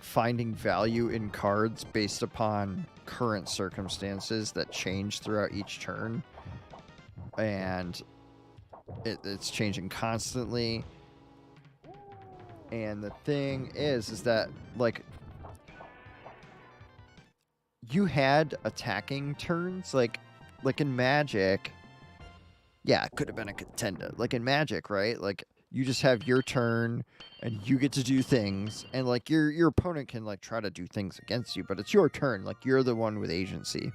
finding value in cards based upon current circumstances that change throughout each turn. And it's changing constantly. And the thing is that, like, you had attacking turns, like in Magic. Yeah, it could have been a contender. Like in Magic, right? Like, you just have your turn, and you get to do things, and like your opponent can like try to do things against you, but it's your turn. Like, you're the one with agency.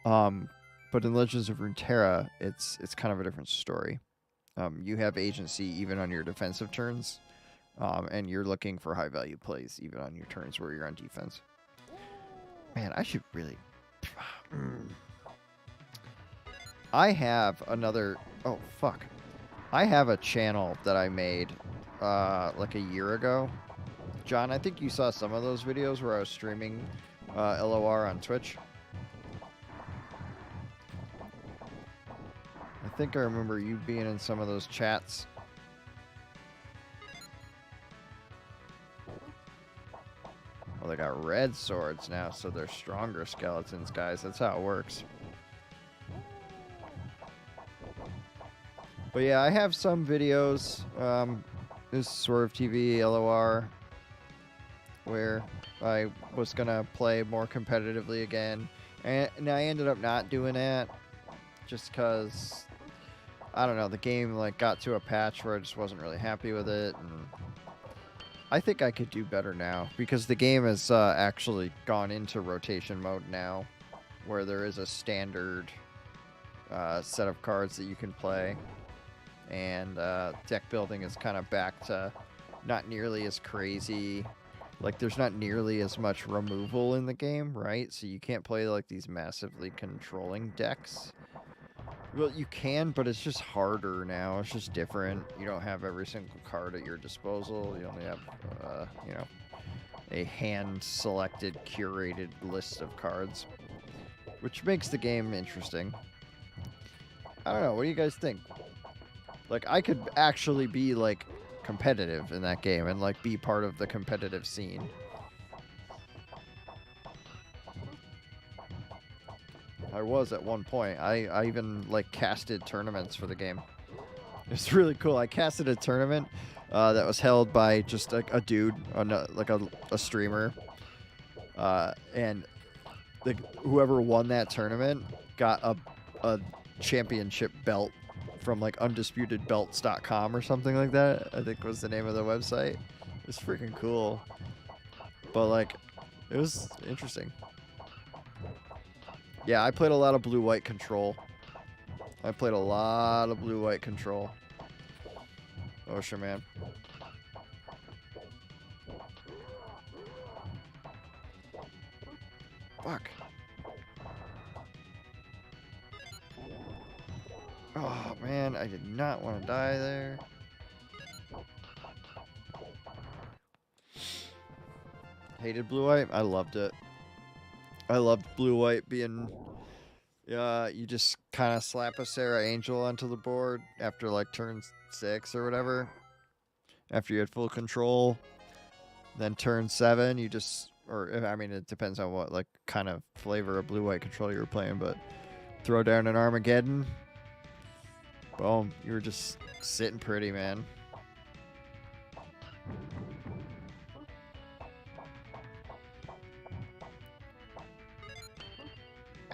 But in Legends of Runeterra, it's kind of a different story. You have agency even on your defensive turns, and you're looking for high value plays even on your turns where you're on defense. Man, I should really. I have another. Oh fuck. I have a channel that I made like a year ago. John, I think you saw some of those videos where I was streaming LOR on Twitch. I think I remember you being in some of those chats. Well, they got red swords now, so they're stronger skeletons, guys. That's how it works. But yeah, I have some videos. This is Swerve TV, LOR, where I was gonna play more competitively again, and I ended up not doing that, just cause I don't know, the game like got to a patch where I just wasn't really happy with it, and I think I could do better now because the game has actually gone into rotation mode now, where there is a standard set of cards that you can play. And deck building is kind of back to not nearly as crazy. Like, there's not nearly as much removal in the game, right? So you can't play like these massively controlling decks. Well, you can, but it's just harder now. It's just different. You don't have every single card at your disposal. You only have, you know, a hand-selected, curated list of cards, which makes the game interesting. I don't know. What do you guys think? Like, I could actually be, like, competitive in that game and, like, be part of the competitive scene. I was at one point. I even, like, casted tournaments for the game. It's really cool. I casted a tournament that was held by just, like, a dude, like a streamer. And whoever won that tournament got a championship belt from like undisputedbelts.com or something like that, I think was the name of the website. It's freaking cool. But like, it was interesting. Yeah, I played a lot of blue-white control. Oh, sure, man. Fuck. Oh, man, I did not want to die there. Hated blue white. I loved it. I loved blue white being. You just kind of slap a Sarah Angel onto the board after like turn 6 or whatever. After you had full control, then turn 7, you just, or I mean, it depends on what like kind of flavor of blue white control you were playing, but throw down an Armageddon. Boom, you were just sitting pretty, man.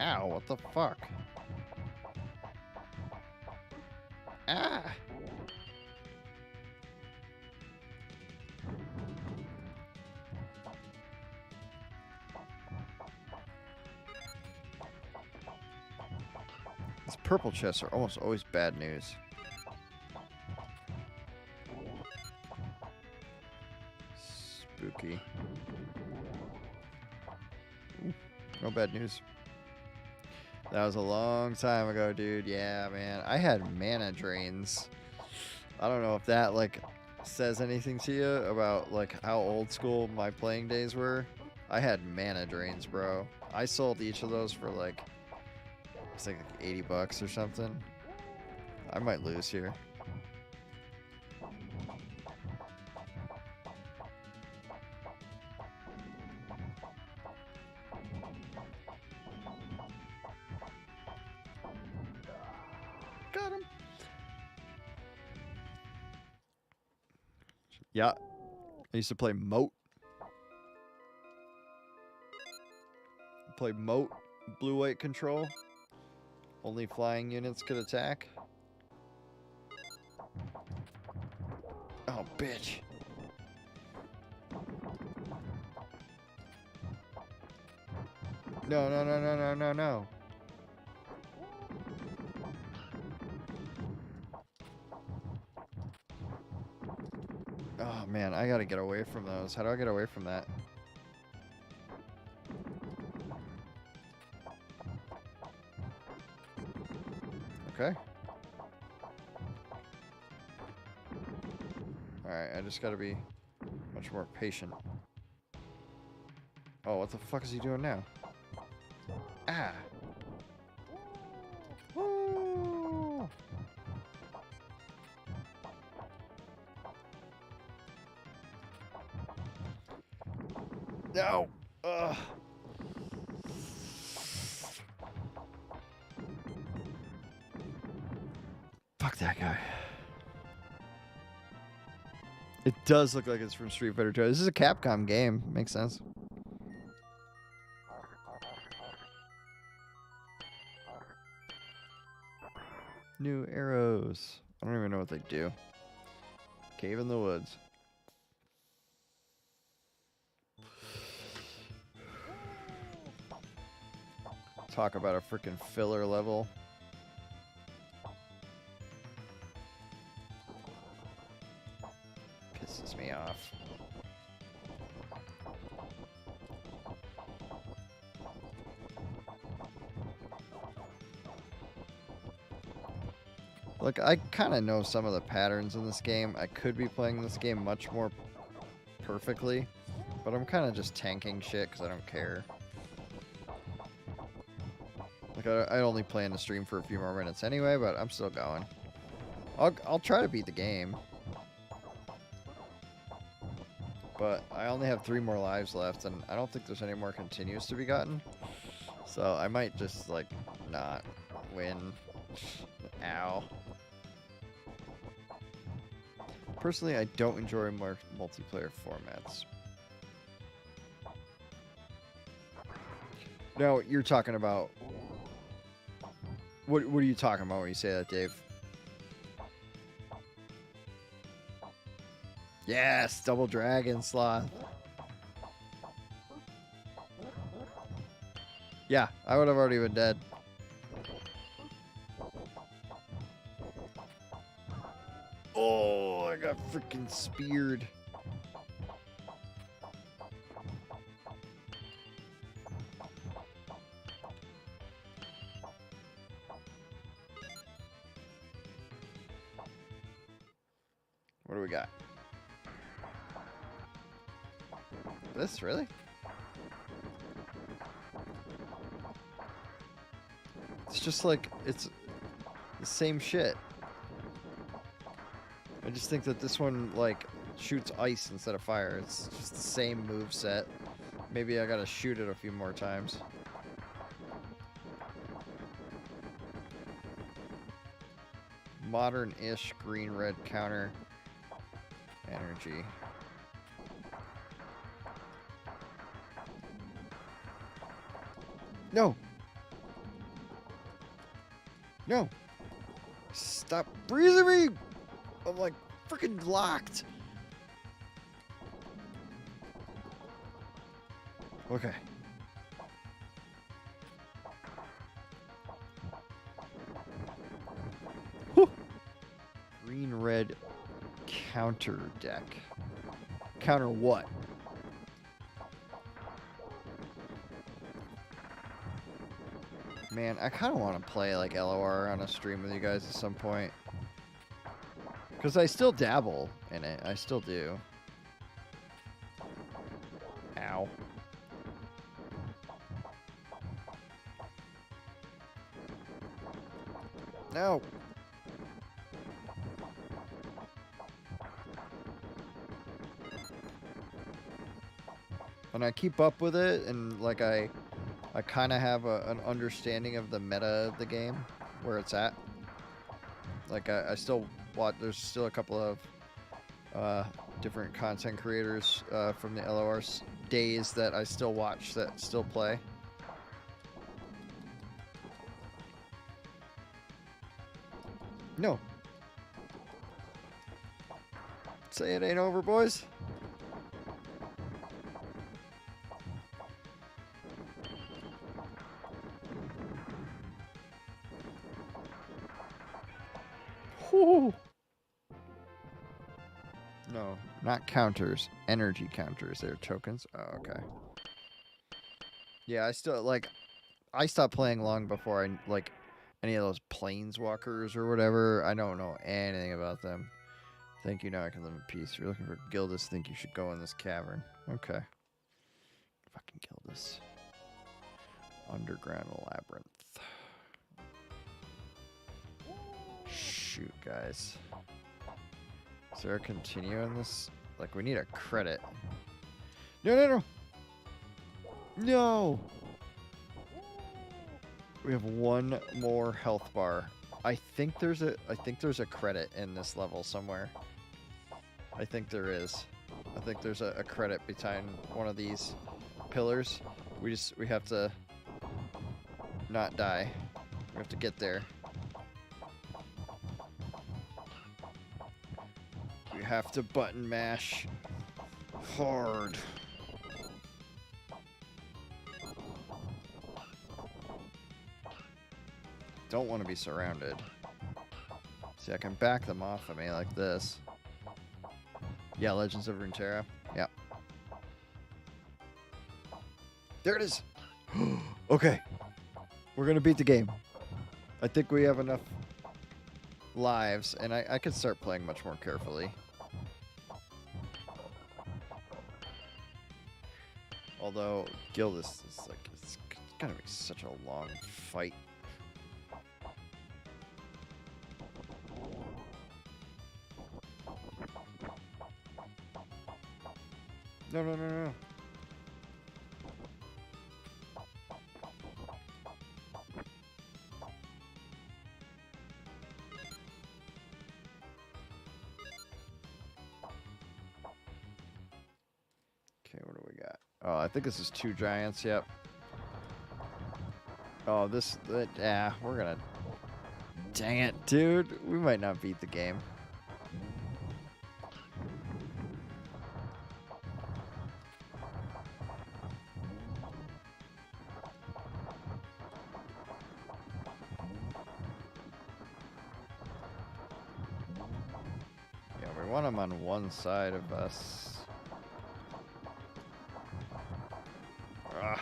Ow, what the fuck? Ah! These purple chests are almost always bad news. Spooky. Ooh, no bad news. That was a long time ago, dude. Yeah, man. I had mana drains. I don't know if that, like, says anything to you about, like, how old school my playing days were. I had mana drains, bro. I sold each of those for, like, it's like $80 or something. I might lose here. Got him. Yeah. I used to play Moat. Play Moat, blue-white control. Only flying units could attack. Oh, bitch. No, no, no, no, no, no, no. Oh, man, I gotta get away from those. How do I get away from that? Okay. Alright, I just gotta be much more patient. Oh, what the fuck is he doing now? Ah! Woo! No! Ugh! Fuck that guy. It does look like it's from Street Fighter 2. This is a Capcom game. Makes sense. New arrows. I don't even know what they do. Cave in the woods. Talk about a freaking filler level. Pisses me off. Look, I kind of know some of the patterns in this game. I could be playing this game much more perfectly, but I'm kind of just tanking shit because I don't care. Like, I only plan to stream for a few more minutes anyway, but I'm still going. I'll try to beat the game. But I only have 3 more lives left, and I don't think there's any more continues to be gotten. So I might just, like, not win. Ow. Personally, I don't enjoy more multiplayer formats. No, you're talking about... What are you talking about when you say that, Dave? Yes, double dragon sloth. Yeah, I would have already been dead. Oh, I got freaking speared. What do we got? This, really? It's just like, it's the same shit. I just think that this one, like, shoots ice instead of fire. It's just the same move set. Maybe I gotta shoot it a few more times. Modern-ish green-red counter energy. No! No! Stop breathing me! I'm like freaking locked. Okay. Whew. Green-red counter deck. Counter what? Man, I kind of want to play like LOR on a stream with you guys at some point. Because I still dabble in it. I still do. Ow. No. And I keep up with it, and like I kind of have an understanding of the meta of the game, where it's at. Like I still watch. There's still a couple of different content creators from the LOR days that I still watch that still play. No. Say it ain't over, boys. Whew. No, not counters. Energy counters. They're tokens. Oh, okay. Yeah, I still, like, I stopped playing long before I, like, any of those planeswalkers or whatever. I don't know anything about them. Thank you, now I can live in peace. You're looking for Gildas, think you should go in this cavern. Okay. Fucking Gildas. Underground labyrinth. Shoot, guys. Is there a continue in this? Like, we need a credit. No, no, no! No! We have one more health bar. I think there's a credit in this level somewhere. I think there is. I think there's a credit behind one of these pillars. We have to not die. We have to get there. We have to button mash hard. Don't want to be surrounded. See, I can back them off of me like this. Yeah, Legends of Runeterra. Yeah. There it is. Okay. We're going to beat the game. I think we have enough lives, and I could start playing much more carefully. Although, Gildas is like, it's going to be such a long fight. No, no, no, no. Okay, what do we got? Oh, I think this is 2 giants, yep. Oh, yeah, we're gonna... Dang it, dude. We might not beat the game. We want them on one side of us. Ugh.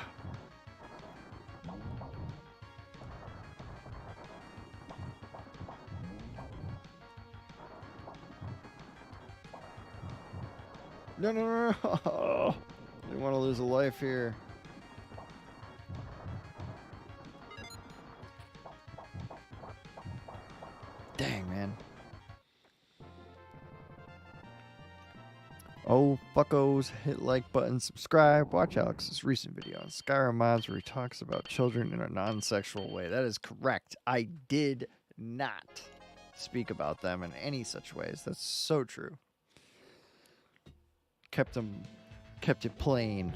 No, no, no, no. Oh, I didn't want to lose a life here. fuckos, hit like button, subscribe, watch Alex's recent video on Skyrim mods where he talks about children in a non-sexual way. That is correct. I did not speak about them in any such ways. That's so true. Kept it plain.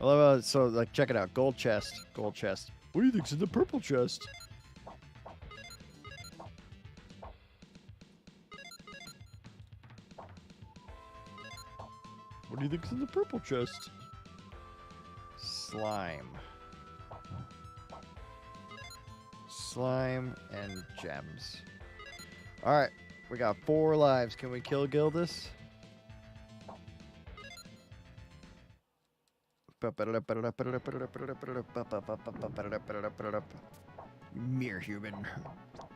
I love how, so like check it out. Gold chest. What do you think's in the purple chest? What do you think's in the purple chest? Slime and gems. Alright, we got 4 lives. Can we kill Gildus? Mere human.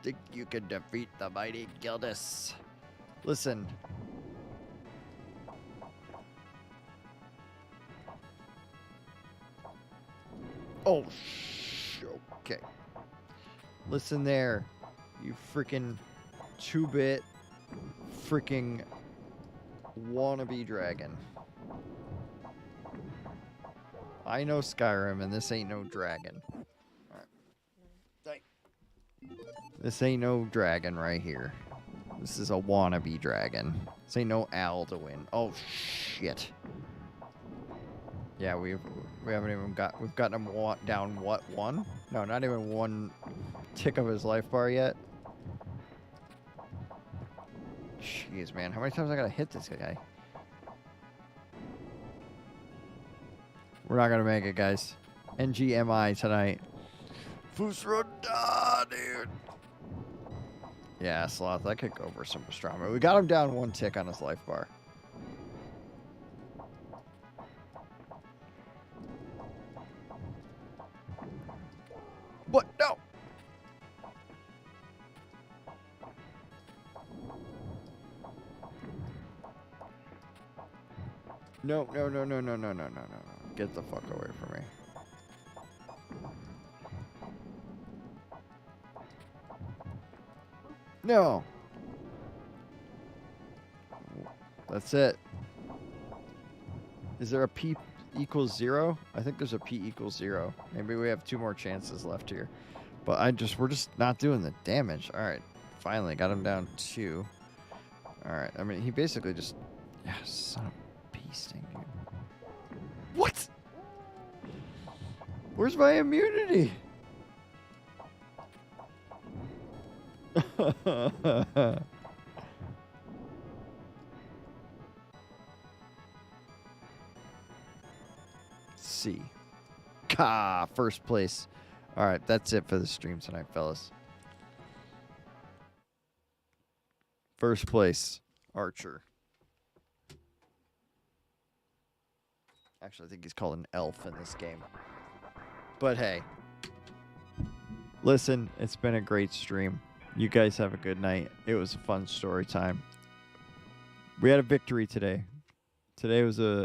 Think you can defeat the mighty Gildus? Listen. Oh, okay. Listen there, you freaking 2-bit freaking wannabe dragon. I know Skyrim, and this ain't no dragon. Alright. This ain't no dragon right here. This is a wannabe dragon. This ain't no Alduin. Oh, shit. Yeah, we haven't even got... We've gotten him down, what, 1? No, not even 1 tick of his life bar yet. Jeez, man. How many times I gotta hit this guy? We're not gonna make it, guys. NGMI tonight. Fusroda, dude. Yeah, Sloth. I could go for some pastrami. We got him down 1 tick on his life bar. What? No! No. Get the fuck away from me. No. That's it. Is there a P equals 0? I think there's a P equals 0. Maybe we have 2 more chances left here. But we're just not doing the damage. Alright. Finally got him down 2. Alright. I mean, he basically just... Yeah, son of a bee sting, dude. What? Where's my immunity? C. Ka, first place. All right, that's it for the stream tonight, fellas. First place, Archer. Actually, I think he's called an elf in this game. But hey, listen, it's been a great stream. You guys have a good night. It was a fun story time. We had a victory today. Today was a